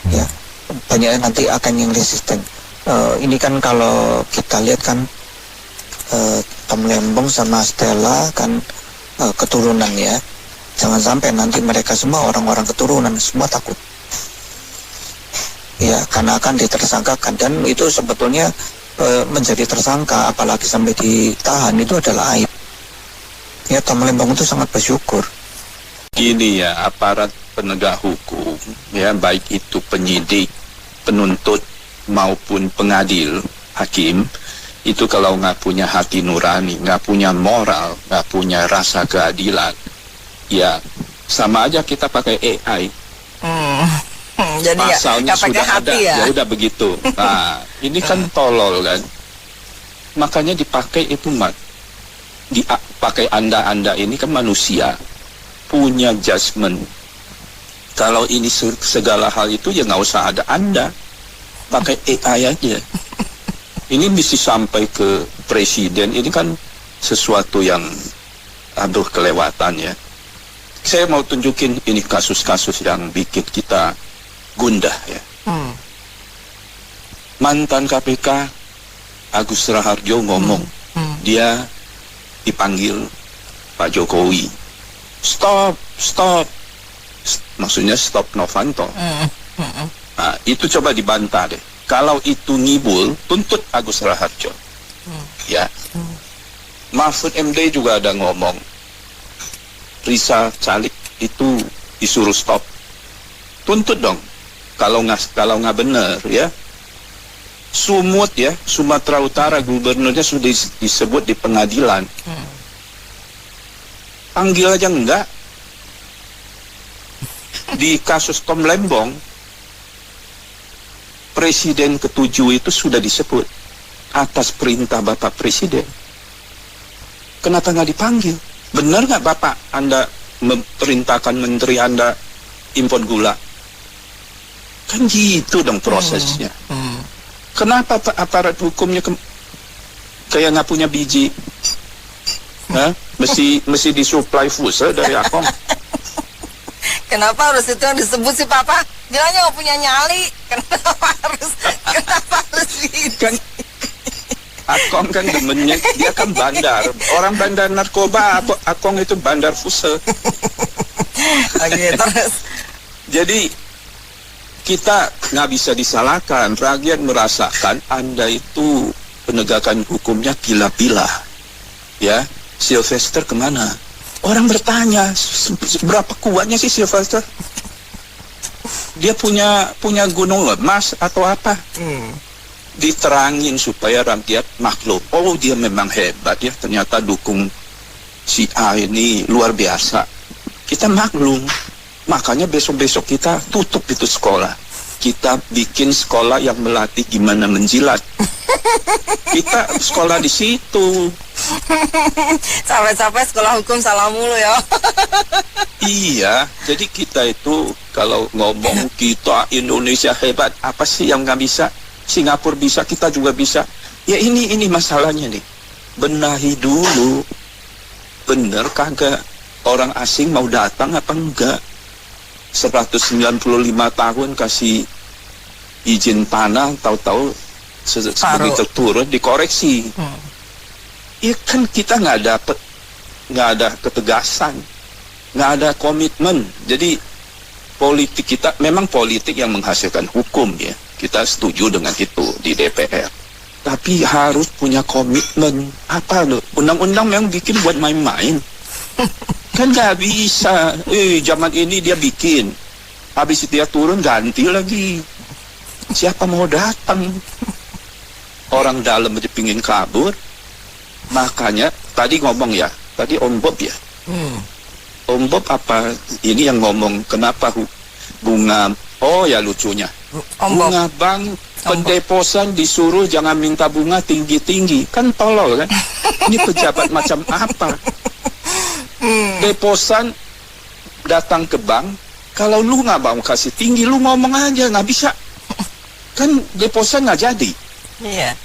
ya. Banyak nanti akan yang resisten. Ini kan kalau kita lihat kan Tom Lembong sama Stella kan keturunan, ya. Jangan sampai nanti mereka semua orang-orang keturunan semua takut, ya, karena akan ditersangkakan. Dan itu sebetulnya menjadi tersangka apalagi sampai ditahan itu adalah aib, ya. Tom Lembong itu sangat bersyukur. Ini ya, aparat penegak hukum, ya, baik itu penyidik, penuntut maupun pengadil, hakim, itu kalau nggak punya hati nurani, nggak punya moral, nggak punya rasa keadilan, ya sama aja kita pakai AI. Jadi pasalnya sudah ada, ya udah begitu. Nah, ini kan tolol kan, makanya dipakai itu dipakai anda ini kan manusia punya judgment. Kalau ini segala hal itu ya nggak usah ada anda, pakai AI aja. Ini bisa sampai ke presiden, ini kan sesuatu yang kelewatan ya. Saya mau tunjukin ini kasus-kasus yang bikin kita gundah ya. Mantan KPK Agus Raharjo ngomong, dia dipanggil Pak Jokowi, stop, maksudnya stop Novanto. Nah, itu coba dibantah deh. Kalau itu ngibul, tuntut Agus Raharjo, ya. Mahfud MD juga ada ngomong, Risa Calik itu disuruh stop, tuntut dong. Kalau nggak benar, ya. Sumut ya, Sumatera Utara gubernurnya sudah disebut di pengadilan. Panggil aja enggak. Di kasus Tom Lembong, Presiden ke-7 itu sudah disebut atas perintah Bapak Presiden. Kenapa nggak dipanggil? Benar nggak Bapak Anda memerintahkan menteri Anda impor gula? Kan gitu dong prosesnya. Kenapa aparat hukumnya kayak nggak punya biji? Mesti disuplai fuse dari Akong. Kenapa harus itu yang disebut sih Papa? Bilangnya nggak punya nyali. Kenapa harus gitu? Kan Akong kan demennya, dia kan bandar. Orang bandar narkoba, Akong itu bandar fuse. Oke, terus. Jadi kita nggak bisa disalahkan. Rakyat merasakan Anda itu penegakan hukumnya gila-gila. Ya, Sylvester kemana? Orang bertanya, berapa kuatnya sih Sylvester? Dia punya gunung emas atau apa? Diterangin supaya rakyat maklum. Oh, dia memang hebat ya, ternyata dukung si A ini luar biasa. Kita maklum. Makanya besok-besok kita tutup itu sekolah. Kita bikin sekolah yang melatih gimana menjilat. Kita sekolah di situ. Sampai-sampai sekolah hukum salah mulu ya. Iya, jadi kita itu kalau ngomong kita Indonesia hebat, apa sih yang nggak bisa? Singapura bisa, kita juga bisa. Ya ini masalahnya nih. Benahi dulu. Bener kagak orang asing mau datang apa enggak? 195 tahun kasih izin tanah, tahu-tahu begitu turun dikoreksi. Ya kan kita nggak ada ketegasan, nggak ada komitmen. Jadi politik kita memang politik yang menghasilkan hukum ya. Kita setuju dengan itu di DPR. Tapi harus punya komitmen. Apa loh? Undang-undang yang bikin buat main-main. Kan nggak bisa. Zaman ini dia bikin, habis dia turun ganti lagi. Siapa mau datang? Orang dalam aja pingin kabur. Makanya tadi ngomong ya, tadi Om Bob ya. Om Bob apa? Ini yang ngomong kenapa bunga? Oh ya lucunya. Bunga bank pendeposan disuruh jangan minta bunga tinggi-tinggi. Kan tolol kan? Ini pejabat macam apa? Deposan datang ke bank, kalau lu nggak mau kasih tinggi, lu ngomong aja, nggak bisa. Kan deposan nggak jadi. Iya.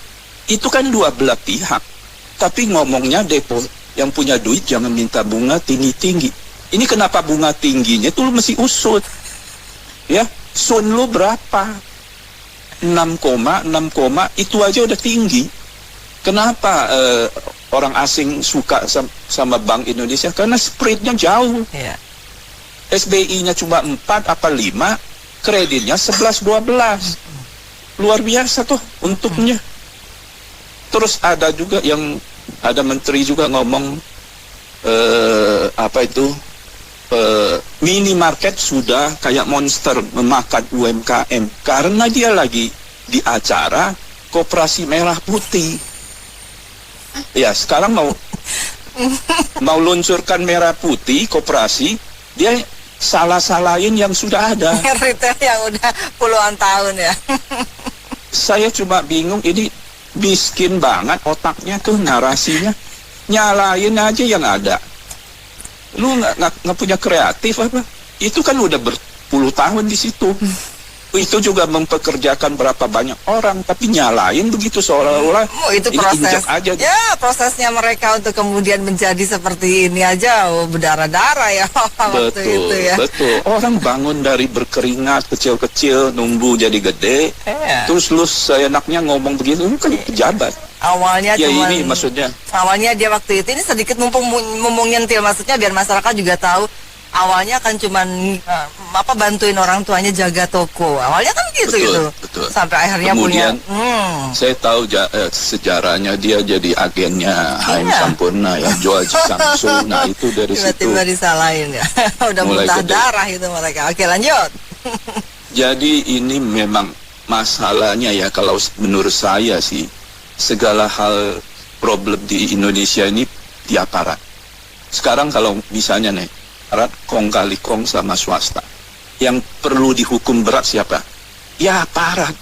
Itu kan dua belah pihak. Tapi ngomongnya depo yang punya duit jangan minta bunga tinggi-tinggi. Ini kenapa bunga tingginya itu lu mesti usut. Ya, sun lu berapa? 6, itu aja udah tinggi. Kenapa orang asing suka sama Bank Indonesia? Karena spreadnya jauh. Yeah. SBI-nya cuma 4 apa 5, kreditnya 11-12. Luar biasa tuh untuknya. Terus ada juga yang ada menteri juga ngomong minimarket sudah kayak monster memakan UMKM karena dia lagi di acara Koperasi Merah Putih. Ya sekarang mau luncurkan Merah Putih koperasi, dia salah-salahin yang sudah ada. Retail yang udah puluhan tahun ya. Saya cuma bingung, ini miskin banget otaknya tuh narasinya. Nyalain aja yang ada. Lu nggak punya kreatif apa? Itu kan udah berpuluh tahun di situ. Itu juga mempekerjakan berapa banyak orang, tapi nyalain begitu seolah-olah itu proses aja. Ya prosesnya mereka untuk kemudian menjadi seperti ini aja berdarah-darah ya. Waktu itu ya. Betul. Orang bangun dari berkeringat kecil-kecil numbuh jadi gede. Terus lu seenaknya ngomong begitu, lu kan pejabat. Awalnya ya cuman, ini maksudnya. Awalnya dia waktu itu ini sedikit mumpung nyentil, maksudnya biar masyarakat juga tahu. Awalnya kan cuman bantuin orang tuanya jaga toko. Awalnya kan gitu. Betul. Sampai akhirnya kemudian, punya. Saya tahu sejarahnya dia jadi agennya Haim Sampurna ya, Joaji Samsu. Nah itu dari situ. Tiba-tiba disalahin ya. Udah muntah darah itu mereka. Oke lanjut. Jadi ini memang masalahnya ya, kalau menurut saya sih segala hal problem di Indonesia ini di aparat. Sekarang kalau misalnya nih aparat kong kali kong sama swasta, yang perlu dihukum berat siapa? Ya aparat.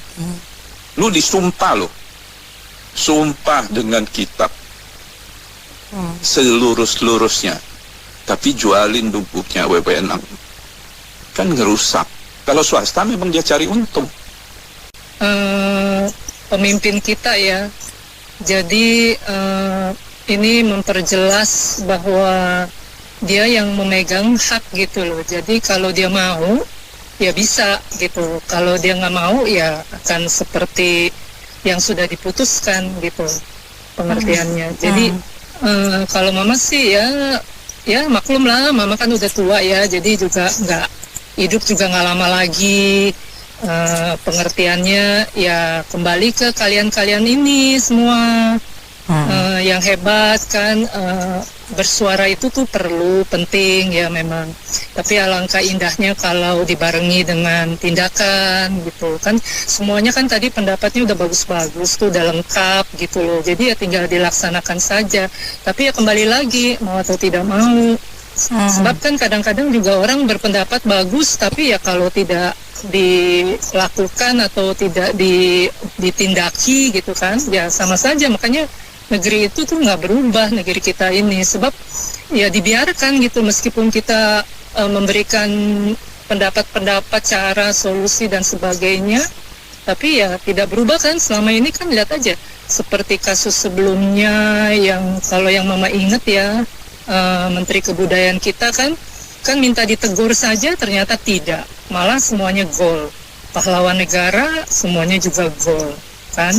Lu disumpah lo, sumpah dengan kitab seluruh-seluruhnya, tapi jualin dubuknya WW6 kan ngerusak. Kalau swasta memang dia cari untung. Pemimpin kita ya, jadi ini memperjelas bahwa dia yang memegang hak gitu loh. Jadi kalau dia mau ya bisa gitu, kalau dia nggak mau ya akan seperti yang sudah diputuskan gitu pengertiannya. Jadi kalau mama sih ya maklum lah, mama kan udah tua ya, jadi juga nggak hidup juga nggak lama lagi. pengertiannya ya kembali ke kalian-kalian ini semua. Yang hebat kan, bersuara itu tuh perlu, penting ya memang, tapi alangkah indahnya kalau dibarengi dengan tindakan gitu kan. Semuanya kan tadi pendapatnya udah bagus-bagus tuh, udah lengkap gitu loh, jadi ya tinggal dilaksanakan saja. Tapi ya kembali lagi, mau atau tidak mau, sebab kan kadang-kadang juga orang berpendapat bagus, tapi ya kalau tidak dilakukan atau tidak ditindaki gitu kan, ya sama saja. Makanya negeri itu tuh nggak berubah, negeri kita ini, sebab ya dibiarkan gitu, meskipun kita memberikan pendapat-pendapat, cara, solusi dan sebagainya, tapi ya tidak berubah kan. Selama ini kan lihat aja, seperti kasus sebelumnya yang kalau yang Mama inget ya, Menteri Kebudayaan kita kan minta ditegur saja, ternyata tidak, malah semuanya gol, pahlawan negara semuanya juga gol kan.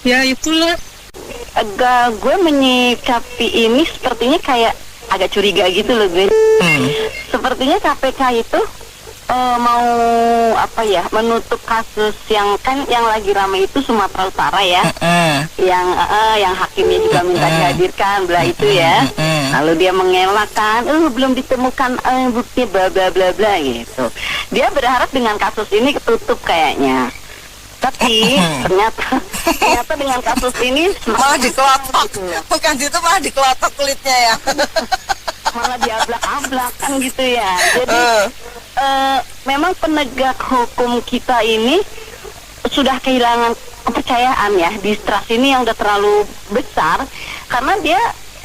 Ya itulah. Gue menyikapi ini sepertinya kayak agak curiga gitu loh gue. Sepertinya KPK itu mau apa ya, menutup kasus yang kan yang lagi ramai itu Sumatera Utara ya, yang hakimnya juga minta dihadirkan bla itu ya. Lalu dia mengelakkan, belum ditemukan bukti bla bla bla bla gitu. Dia berharap dengan kasus ini ketutup kayaknya. Tapi ternyata dengan kasus ini malah dikelotok, bukan itu malah dikelotok kulitnya ya. Malah diablak-ablak kan gitu ya. Jadi memang penegak hukum kita ini sudah kehilangan kepercayaan ya. Distrust ini yang udah terlalu besar, karena dia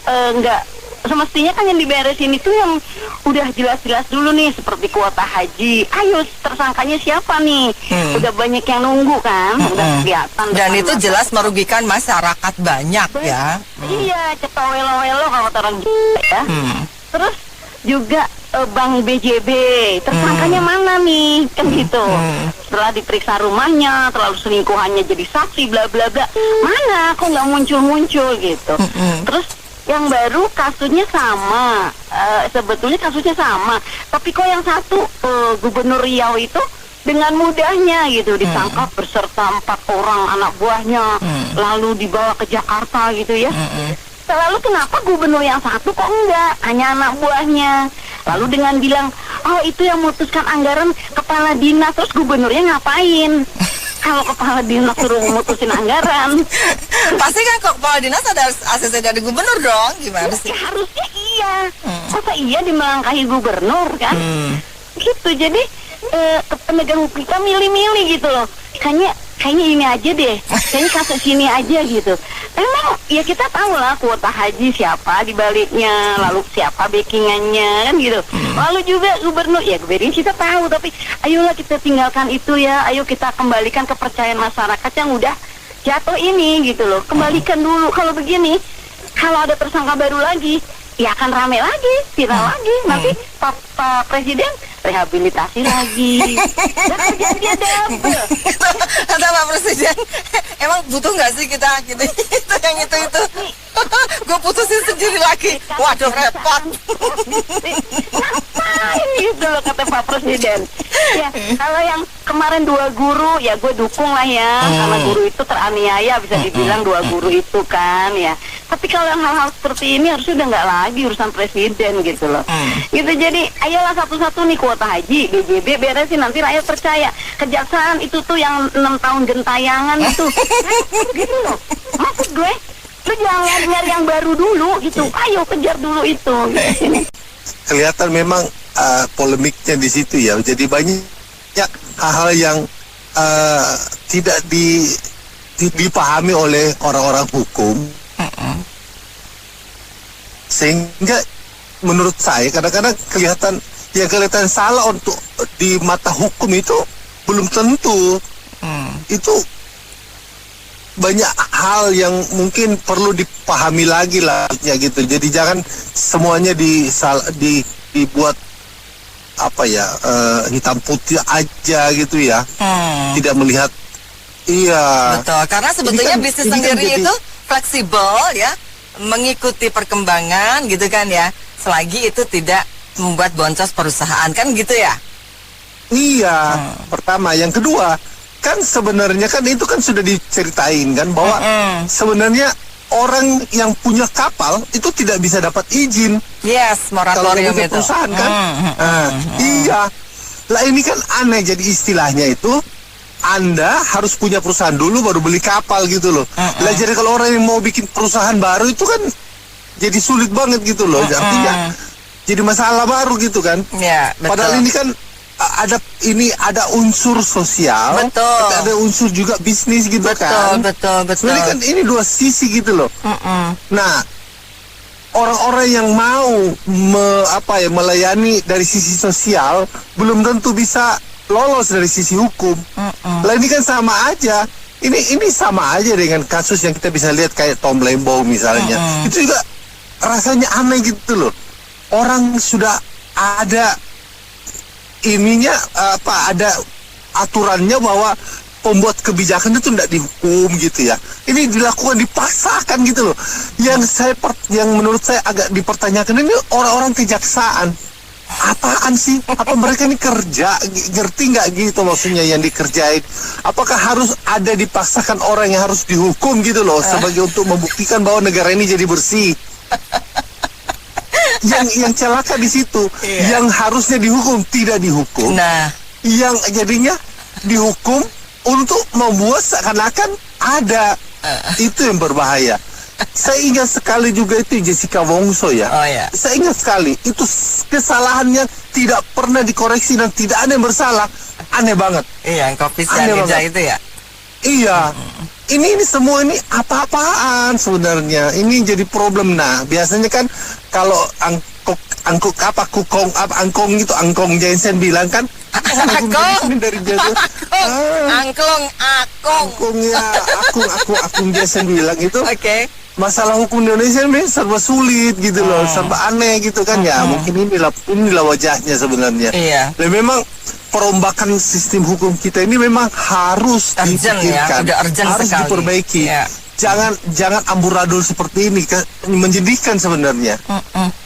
nggak, semestinya kan yang diberesin itu yang udah jelas-jelas dulu nih, seperti kuota haji. Ayo tersangkanya siapa nih? Udah banyak yang nunggu kan, udah kelihatan. Dan itu jelas merugikan masyarakat banyak ya. Iya, cetok welo-welo kalau orang ya. Terus juga Bank BJB, tersangkanya mana nih? Kan gitu. Setelah diperiksa rumahnya, terlalu selingkuhannya jadi saksi bla bla bla. Mana? Kok nggak muncul-muncul gitu. Terus yang baru kasusnya sama, sebetulnya kasusnya sama, tapi kok yang satu Gubernur Riau itu dengan mudahnya gitu ditangkap beserta 4 orang anak buahnya, lalu dibawa ke Jakarta gitu ya. Lalu kenapa gubernur yang satu kok enggak, hanya anak buahnya? Lalu dengan bilang, oh itu yang memutuskan anggaran kepala dinas, terus gubernurnya ngapain? Kalau kepala dinas suruh memutusin anggaran, pasti kan kepala dinas ada ACC dari gubernur dong, gimana sih? Ya, harusnya iya. Masa iya dimelangkahi gubernur kan? Gitu, jadi penegak hukum kita milih-milih gitu loh. Kayaknya ini aja deh, kayaknya kasus ini aja gitu. Emang ya kita tahu lah kuota haji siapa di baliknya, lalu siapa backingannya kan gitu. Lalu juga gubernur, ya gubernur kita tahu, tapi ayolah kita tinggalkan itu ya. Ayo kita kembalikan kepercayaan masyarakat yang udah jatuh ini gitu loh. Kembalikan dulu. Kalau begini, kalau ada tersangka baru lagi, ya akan rame lagi, viral lagi. Nanti Pak Presiden rehabilitasi lagi. Dan kerjanya double. Kata Pak Presiden, emang butuh nggak sih kita gitu yang itu? Gue putusin sendiri lagi. Waduh, repot. Ngapain gitu loh kata Pak Presiden. Ya, kalau yang kemarin 2 guru, ya gue dukung lah ya. Karena guru itu teraniaya, bisa dibilang 2 guru itu kan ya. Tapi kalau yang hal-hal seperti ini harusnya udah nggak lagi urusan presiden gitu loh. Gitu, jadi ayolah satu-satu nih kuota haji, BJB beresin, nanti rakyat percaya. Kejaksaan itu tuh yang 6 tahun gentayangan itu. Gitu loh. Maksud gue, lu jangan nyari yang baru dulu gitu. Ayo kejar dulu itu. Kelihatan memang polemiknya di situ ya. Jadi banyak hal-hal yang tidak dipahami oleh orang-orang hukum. Sehingga menurut saya kadang-kadang kelihatan salah untuk di mata hukum itu belum tentu. Itu banyak hal yang mungkin perlu dipahami lagi lah ya gitu. Jadi jangan semuanya dibuat apa ya, hitam putih aja gitu ya. Tidak melihat. Iya. Betul, karena sebetulnya bisnis sendiri itu fleksibel ya, mengikuti perkembangan gitu kan ya, selagi itu tidak membuat boncos perusahaan kan gitu ya. Iya, pertama. Yang kedua, kan sebenarnya kan itu kan sudah diceritain kan bahwa sebenarnya orang yang punya kapal itu tidak bisa dapat izin. Yes, moratorium kalau itu. Perusahaan kan. Iya. Lah ini kan aneh jadi istilahnya itu Anda harus punya perusahaan dulu baru beli kapal gitu loh. Lah jadi kalau orang yang mau bikin perusahaan baru itu kan jadi sulit banget gitu loh. Artinya jadi masalah baru gitu kan. Ya, betul. Padahal ini kan ada unsur sosial, betul. Ada unsur juga bisnis gitu kan. Betul. Sebenarnya kan ini dua sisi gitu loh. Nah, orang-orang yang mau melayani dari sisi sosial belum tentu bisa lolos dari sisi hukum. Lah ini kan sama aja. Ini sama aja dengan kasus yang kita bisa lihat kayak Tom Lembo misalnya. Itu juga rasanya aneh gitu loh. Orang sudah ada ininya ada aturannya bahwa pembuat kebijakan itu tidak dihukum gitu ya. Ini dilakukan dipaksakan gitu loh. Yang menurut saya agak dipertanyakan ini orang-orang kejaksaan. Apaan sih? Apa mereka ini kerja? Ngerti nggak gitu maksudnya yang dikerjain? Apakah harus ada dipaksakan orang yang harus dihukum gitu loh sebagai untuk membuktikan bahwa negara ini jadi bersih? yang celaka di situ, yang harusnya dihukum tidak dihukum. Nah, yang jadinya dihukum untuk membuat seakan-akan ada. Itu yang berbahaya. Saya ingat sekali juga itu Jessica Wongso ya. Saya ingat sekali itu kesalahannya tidak pernah dikoreksi dan tidak ada yang bersalah. Aneh banget. Iya, kopi Sianida itu ya. Iya. Ini semua ini apa-apaan sebenarnya. Ini jadi problem. Nah, biasanya kan kalau angkong Jensen bilang kan Akong dari jatuh. Akong ya, akung Jensen bilang itu. Masalah hukum Indonesia ini serba sulit gitu loh, serba aneh gitu kan ya. Mungkin inilah wajahnya sebenarnya. Dan memang perombakan sistem hukum kita ini memang harus dipikirkan, harus diperbaiki. Jangan amburadul seperti ini, menjadikan sebenarnya.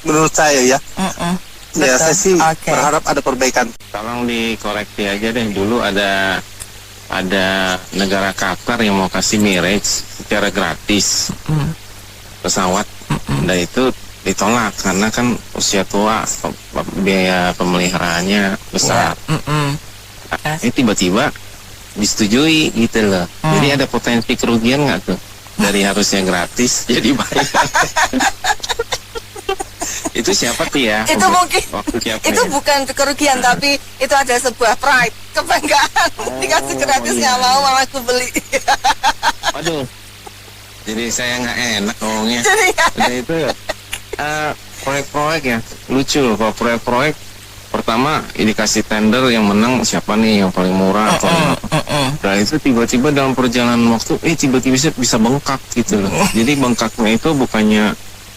Menurut saya ya. Ya, saya sih berharap ada perbaikan. Tolong dikoreksi aja deh. Dulu ada negara Qatar yang mau kasih Mirage secara gratis pesawat, dan itu ditolak karena kan usia tua, biaya pemeliharaannya besar. Ini tiba-tiba disetujui gitu loh. Jadi ada potensi kerugian nggak tuh dari harusnya gratis jadi bayar? Itu siapa tuh ya? Itu mungkin itu ya? bukan kerugian, tapi itu ada sebuah pride, kebanggaan. Dikasih gratisnya malah aku beli. Waduh, jadi saya nggak enak ngomongnya. Jadi itu proyek-proyek ya lucu. Kalau proyek-proyek pertama dikasih tender, yang menang siapa nih yang paling murah nah itu tiba-tiba dalam perjalanan waktu tiba-tiba bisa bengkak gitu loh. Jadi bengkaknya itu bukannya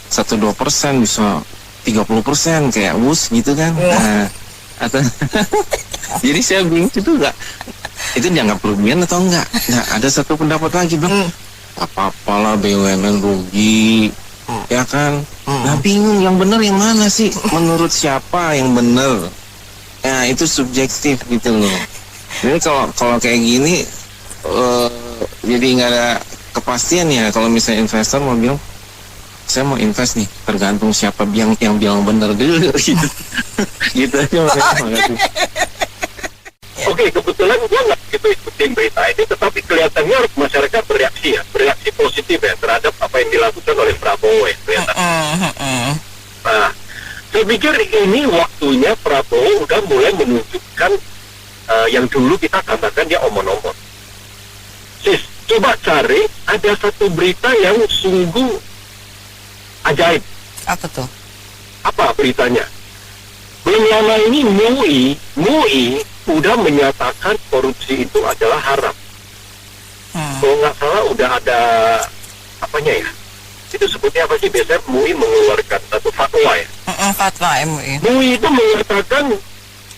1-2%, bisa 30% kayak bus gitu kan. Nah, atau jadi saya bingung itu dianggap kerugian atau enggak. Nah, ada satu pendapat lagi bang, apa-apalah BUMN rugi, ya kan. Nah, bingung yang benar yang mana sih? Menurut siapa yang benar? Nah, itu subjektif gitu loh. Jadi kalau kayak gini jadi nggak ada kepastian ya. Kalau misalnya investor mau bilang saya mau invest nih, tergantung siapa yang bilang benar dulu gitu. Gitu aja. Oke, kebetulan gue nggak gitu ikutin berita ini, tetapi kelihatannya masyarakat bereaksi positif ya terhadap apa yang dilakukan oleh Prabowo ya ternyata. Nah, saya pikir ini waktunya Prabowo udah mulai menunjukkan yang dulu kita katakan dia omong-omong. Sis, coba cari ada satu berita yang sungguh ajaib. Apa tuh? Apa beritanya? Belum lama ini MUI udah menyatakan korupsi itu adalah haram. Kalau nggak salah udah ada apanya ya? Itu sebutnya apa sih? Biasanya MUI mengeluarkan satu fatwa ya. Fatwa MUI. MUI itu mengatakan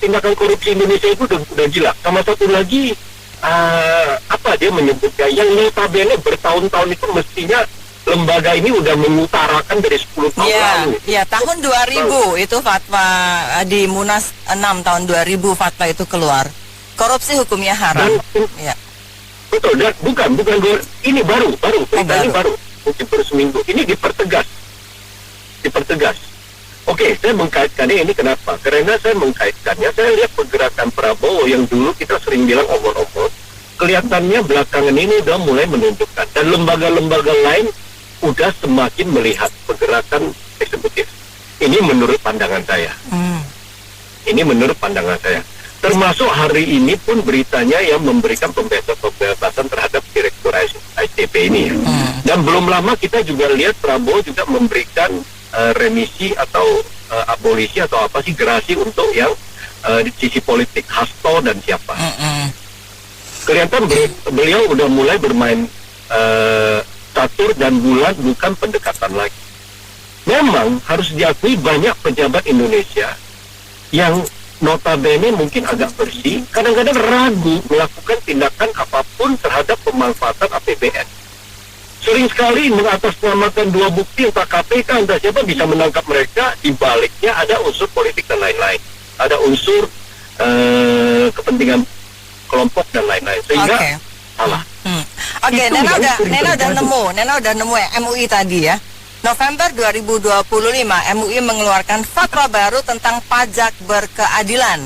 tindakan korupsi Indonesia itu udah gila. Sama satu lagi apa dia menyebutnya yang notabene bertahun-tahun itu mestinya lembaga ini udah mengutarakan dari 10 tahun lalu. Ya, tahun 2000 itu fatwa di Munas 6 tahun 2000 fatwa itu keluar. Korupsi hukumnya haram. Ya. Betul, dan bukan ini baru, ini baru, mungkin baru seminggu. Ini dipertegas. Oke, saya mengkaitkannya ini kenapa? Karena saya mengkaitkannya, saya lihat pergerakan Prabowo yang dulu kita sering bilang omong-omong, kelihatannya belakangan ini udah mulai menunjukkan, dan lembaga-lembaga lain udah semakin melihat pergerakan eksekutif. Ini menurut pandangan saya. Termasuk hari ini pun beritanya yang memberikan pembebasan terhadap direktur ASDP ini. Dan belum lama kita juga lihat Prabowo juga memberikan remisi atau abolisi atau apa sih, gerasi untuk yang di sisi politik, Hasto dan siapa. Kelihatan beliau udah mulai bermain catur dan bulat, bukan pendekatan lagi. Memang harus diakui banyak pejabat Indonesia yang notabene mungkin agak bersih, kadang-kadang ragu melakukan tindakan apapun terhadap pemanfaatan APBN. Sering sekali mengatasnamakan dua bukti, entah KPK, entah siapa bisa menangkap mereka, di baliknya ada unsur politik dan lain-lain. Ada unsur kepentingan kelompok dan lain-lain. Sehingga salah. Oke, Nena udah nemu ya, MUI tadi ya. November 2025, MUI mengeluarkan fatwa baru tentang pajak berkeadilan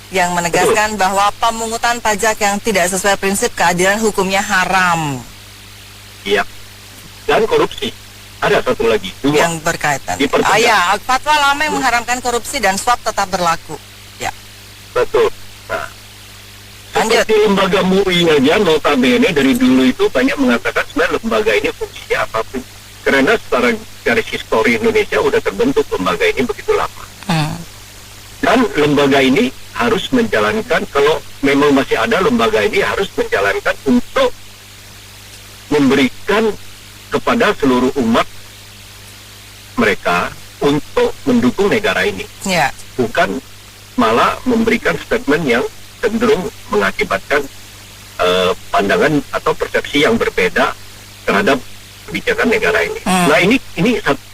yang menegaskan bahwa pemungutan pajak yang tidak sesuai prinsip keadilan hukumnya haram. Iya. Dan korupsi. Ada satu lagi. Yang berkaitan. Fatwa lama yang mengharamkan korupsi dan suap tetap berlaku. Ya. Betul. Nah, seperti lembaga MUI aja, notabene dari dulu itu banyak mengatakan sebenarnya lembaga ini fungsinya apapun. Karena secara garis histori Indonesia udah terbentuk lembaga ini begitu lama. Dan lembaga ini harus menjalankan, kalau memang masih ada lembaga ini harus menjalankan untuk memberikan kepada seluruh umat mereka untuk mendukung negara ini. Bukan malah memberikan statement yang cenderung mengakibatkan pandangan atau persepsi yang berbeda terhadap kebijakan negara ini. Nah ini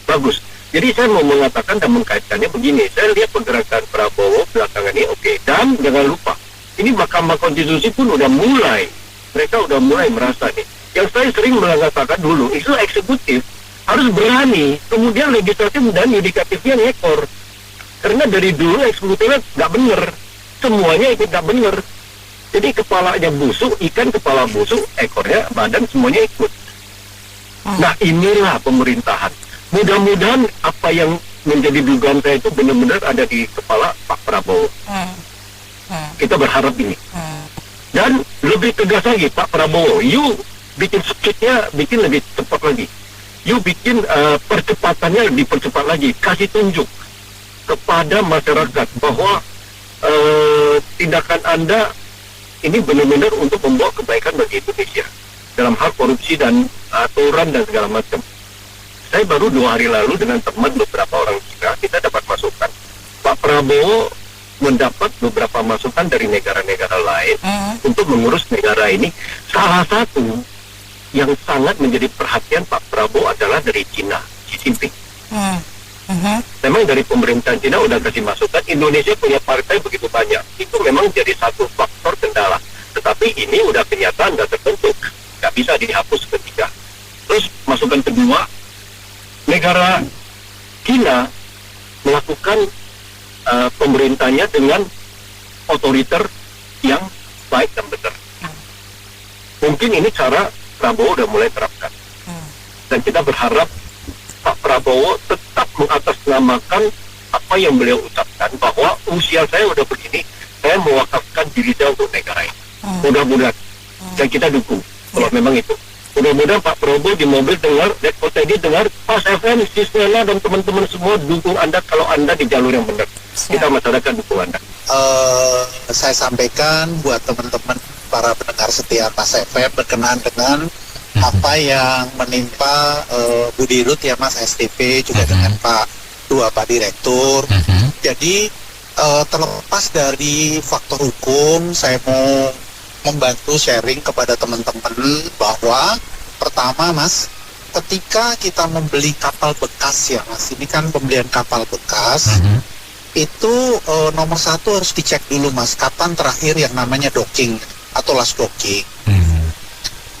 bagus. Jadi saya mau mengatakan dan mengkaitkannya begini. Saya lihat pergerakan Prabowo belakangan ini oke. Dan jangan lupa, ini Mahkamah Konstitusi pun udah mulai, mereka udah mulai merasa nih. Yang saya sering mengatakan dulu, itu eksekutif harus berani, kemudian legislatif dan yudikatifnya ngekor. Karena dari dulu eksekutifnya nggak bener, semuanya ikut nggak bener. Jadi kepalanya busuk, ikan kepala busuk, ekornya badan semuanya ikut. Nah inilah pemerintahan. Mudah-mudahan apa yang menjadi dugaan saya itu benar-benar ada di kepala Pak Prabowo. Kita berharap ini. Dan lebih tegas lagi Pak Prabowo, you bikin speednya bikin lebih cepat lagi. You bikin percepatannya dipercepat lagi. Kasih tunjuk kepada masyarakat bahwa tindakan Anda ini benar-benar untuk membawa kebaikan bagi Indonesia dalam hal korupsi dan aturan dan segala macam. Saya baru 2 hari lalu dengan teman beberapa orang kita dapat masukan. Pak Prabowo mendapat beberapa masukan dari negara-negara lain untuk mengurus negara ini. Salah satu yang sangat menjadi perhatian Pak Prabowo adalah dari Cina, Xi Jinping. Memang dari pemerintahan Cina udah kasih masukan, Indonesia punya partai begitu banyak. Itu memang jadi satu faktor kendala. Tetapi ini udah kenyataan, udah terbentuk. Nggak bisa dihapus ketika. Terus masukan kedua, negara China melakukan pemerintahnya dengan otoriter yang baik dan benar. Mungkin ini cara Prabowo udah mulai terapkan. Dan kita berharap Pak Prabowo tetap mengatasnamakan apa yang beliau ucapkan, bahwa usia saya udah begini, saya mewakafkan diri saya untuk negara ini. Mudah-mudahan. Dan kita dukung. Kalau memang itu. Mudah-mudahan Pak Prabowo di mobil dengar, tadi dengar, Pas FM, Sisnela dan teman-teman semua dukung Anda kalau Anda di jalur yang benar. Kita masyarakat dukung Anda. Saya sampaikan buat teman-teman para pendengar setia Pas FM berkenaan dengan apa yang menimpa Bu Dirut ya Mas SDP juga dengan Pak Direktur. Jadi terlepas dari faktor hukum, saya mau membantu sharing kepada teman-teman bahwa pertama Mas, ketika kita membeli kapal bekas ya Mas, ini kan pembelian kapal bekas, itu nomor satu harus dicek dulu Mas, kapan terakhir yang namanya docking atau last docking.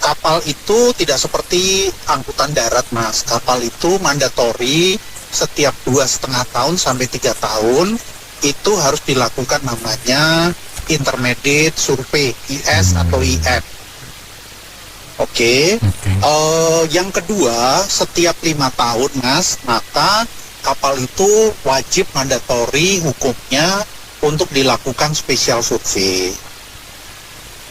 Kapal itu tidak seperti angkutan darat Mas, kapal itu mandatori setiap 2,5 tahun sampai 3 tahun itu harus dilakukan namanya intermediate survey, IS atau IM. Oke. Yang kedua, setiap 5 tahun Mas, maka kapal itu wajib mandatori hukumnya untuk dilakukan special survey.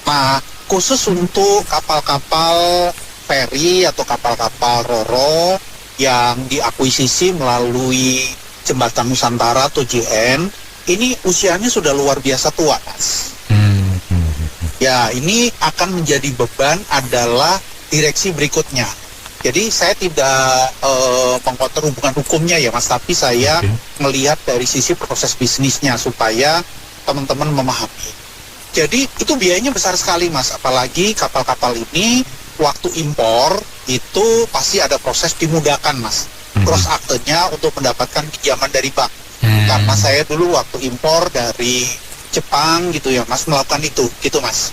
Nah, khusus untuk kapal-kapal feri atau kapal-kapal ro-ro yang diakuisisi melalui Jembatan Nusantara atau JN, ini usianya sudah luar biasa tua Mas. Ya, ini akan menjadi beban adalah direksi berikutnya. Jadi saya tidak mengkotor hubungan hukumnya ya Mas, tapi saya melihat dari sisi proses bisnisnya supaya teman-teman memahami. Jadi itu biayanya besar sekali Mas, apalagi kapal-kapal ini waktu impor itu pasti ada proses dimudahkan Mas. Cross aktenya untuk mendapatkan pinjaman dari bank. Karena saya dulu waktu impor dari Jepang gitu ya Mas, melakukan itu gitu Mas.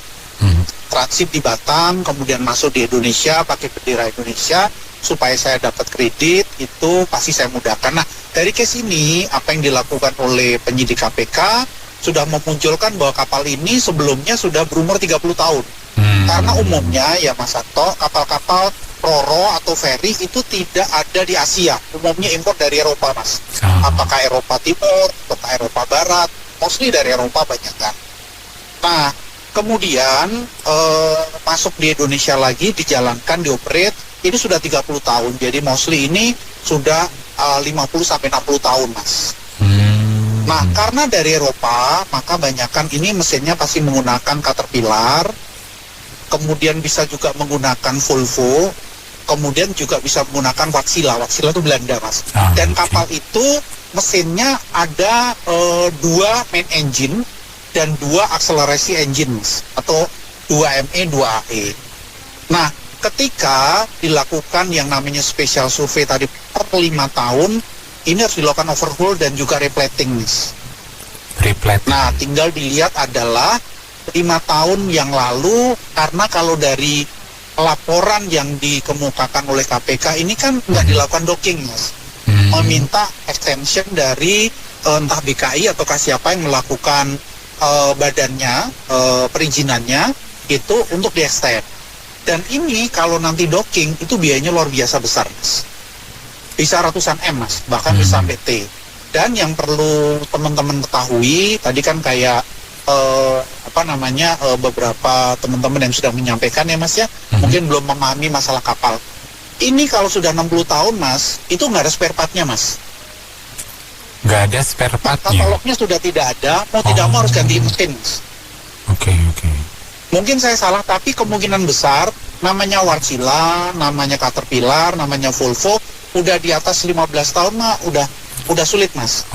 Transit di Batam, kemudian masuk di Indonesia pakai bendera Indonesia supaya saya dapat kredit, itu pasti saya mudahkan. Nah, dari case ini apa yang dilakukan oleh penyidik KPK sudah memunculkan bahwa kapal ini sebelumnya sudah berumur 30 tahun. Karena umumnya ya Mas Santo, kapal-kapal ro-ro atau feri itu tidak ada di Asia. Umumnya impor dari Eropa Mas. Apakah Eropa Timur, apakah Eropa Barat, mostly dari Eropa banyak kan. Nah, kemudian masuk di Indonesia lagi, dijalankan, dioperate, ini sudah 30 tahun. Jadi mostly ini sudah 50-60 tahun Mas. Nah, karena dari Eropa, maka banyakkan ini mesinnya pasti menggunakan Caterpillar, kemudian bisa juga menggunakan Volvo, kemudian juga bisa menggunakan Wärtsilä. Wärtsilä itu Belanda Mas. Dan kapal itu mesinnya ada 2 main engine dan 2 akselerasi engine Mas, atau 2 ME, 2 AE. Nah, ketika dilakukan yang namanya special survey tadi per 5 tahun, ini harus dilakukan overhaul dan juga replating Mas. Nah, tinggal dilihat adalah 5 tahun yang lalu, karena kalau dari laporan yang dikemukakan oleh KPK ini kan nggak dilakukan docking Mas. Meminta extension dari entah BKI atau siapa yang melakukan badannya, perizinannya itu untuk di-extend. Dan ini kalau nanti docking itu biayanya luar biasa besar Mas. Bisa ratusan M Mas, bahkan bisa PT. Dan yang perlu teman-teman ketahui, tadi kan kayak beberapa teman-teman yang sudah menyampaikan ya Mas ya, mungkin belum memahami masalah kapal. Ini kalau sudah 60 tahun Mas, itu nggak ada spare part-nya Mas. Nggak ada spare part-nya? Katalognya sudah tidak ada, mau tidak mau harus ganti mesin Mas. Oke. Mungkin saya salah, tapi kemungkinan besar namanya Wärtsilä, namanya Caterpillar, namanya Volvo, udah di atas 15 tahun mah udah sulit Mas.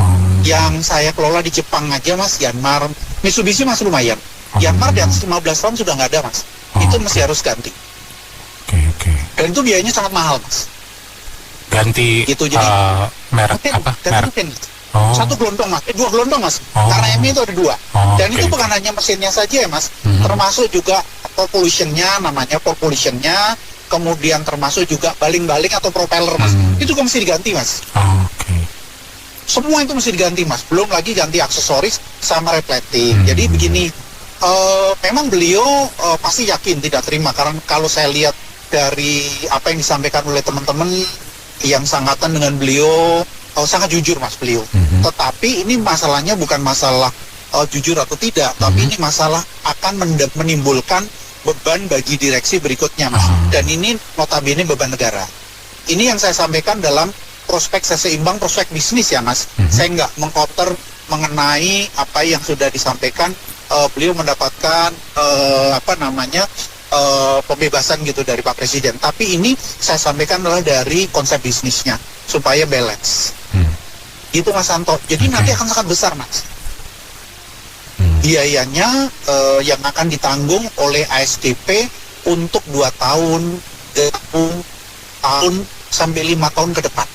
Yang saya kelola di Jepang aja Mas, Yanmar, Mitsubishi masih lumayan. Yanmar di atas 15 tahun sudah nggak ada Mas. Itu mesti harus ganti. Dan itu biayanya sangat mahal Mas. Ganti gitu, jadi merek apa? Merek. Satu gelondong Mas, 2 gelondong Mas. Karena ME itu ada 2. Dan itu bukan hanya mesinnya saja ya Mas, termasuk juga propulsionnya, namanya propulsionnya, kemudian termasuk juga baling-baling atau propeller Mas. Itu juga mesti diganti Mas. Semua itu mesti diganti Mas. Belum lagi ganti aksesoris sama replating. Jadi begini, memang beliau pasti yakin tidak terima, karena kalau saya lihat dari apa yang disampaikan oleh teman-teman yang sangkatan dengan beliau, sangat jujur Mas beliau. Tetapi ini masalahnya bukan masalah jujur atau tidak, tapi ini masalah akan menimbulkan beban bagi direksi berikutnya Mas. Dan ini notabene beban negara. Ini yang saya sampaikan dalam prospek seimbang, prospek bisnis ya Mas. Saya nggak mengcounter mengenai apa yang sudah disampaikan. Beliau mendapatkan pembebasan gitu dari Pak Presiden. Tapi ini saya sampaikan adalah dari konsep bisnisnya supaya balance. Gitu Mas Santo. Jadi nanti akan sangat besar Mas. Biayanya yang akan ditanggung oleh ASDP untuk 2 tahun gabung tahun sampai 5 tahun ke depan.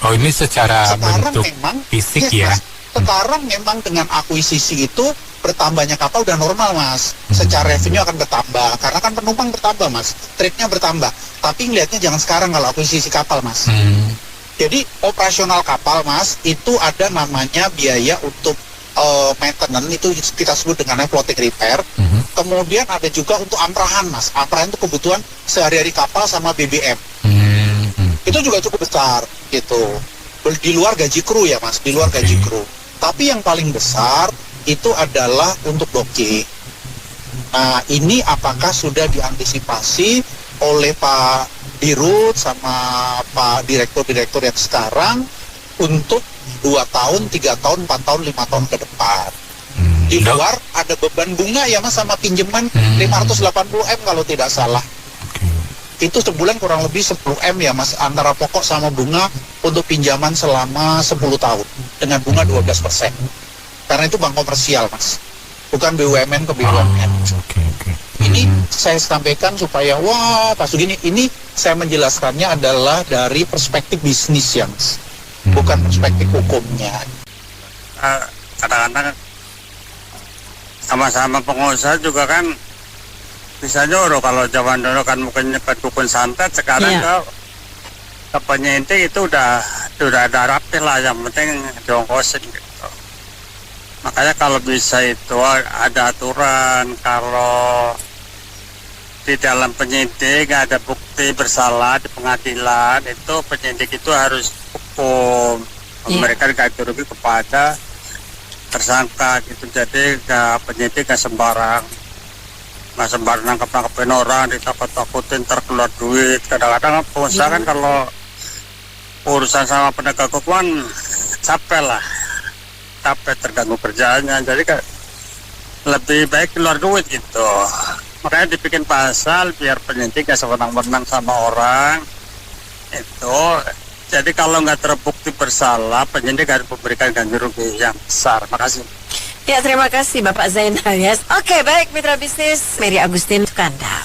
Oh, ini secara Sekarang bentuk memang fisik yes, ya. Mas, sekarang memang dengan akuisisi itu bertambahnya kapal udah normal, Mas. Secara revenue akan bertambah karena kan penumpang bertambah, Mas. Trade-nya bertambah. Tapi ngelihatnya jangan sekarang kalau akuisisi kapal, Mas. Jadi operasional kapal, Mas, itu ada namanya biaya untuk maintenance, itu kita sebut dengan floating repair. Kemudian ada juga untuk amprahan, Mas. Amprahan itu kebutuhan sehari-hari kapal sama BBM. Itu juga cukup besar gitu. Di luar gaji kru ya, Mas, di luar gaji kru. Tapi yang paling besar itu adalah untuk docking. Nah, ini apakah sudah diantisipasi oleh Pak Dirut sama Pak Direktur-Direktur yang sekarang untuk 2 tahun, 3 tahun, 4 tahun, 5 tahun ke depan? Di luar ada beban bunga ya, Mas, sama pinjaman 580M kalau tidak salah. Itu sebulan kurang lebih 10M ya, Mas, antara pokok sama bunga untuk pinjaman selama 10 tahun dengan bunga 12%. Karena itu bank komersial, Mas, bukan BUMN ke BUMN. Ini saya sampaikan supaya pas begini, ini saya menjelaskannya adalah dari perspektif bisnis ya, Mas, bukan perspektif hukumnya. Kadang-kadang sama-sama pengusaha juga kan bisa nyuruh. Kalau zaman dulu kan mungkin nyepet dukun santet, sekarang ke penyintik itu udah ada rapih lah, yang penting diongkosin gitu. Makanya kalau bisa itu ada aturan, kalau di dalam penyidik ada bukti bersalah di pengadilan, itu penyidik itu harus hukum memberikan ganti rugi kepada tersangka gitu. Jadi penyidik gak sembarang nangkep-nangkepin orang, ditakut-takutin terkeluar duit. Kadang-kadang pengusaha kan kalau urusan sama penegak hukum capek terganggu kerjaannya, jadi kan lebih baik keluar duit gitu. Makanya dibikin pasal biar penyidik gak sewenang-wenang sama orang itu. Jadi kalau nggak terbukti bersalah, penyidik harus memberikan ganti rugi yang besar. Makasih. Ya, terima kasih Bapak Zainal. Yes. Oke, baik mitra bisnis, Mary Agustin untuk Anda.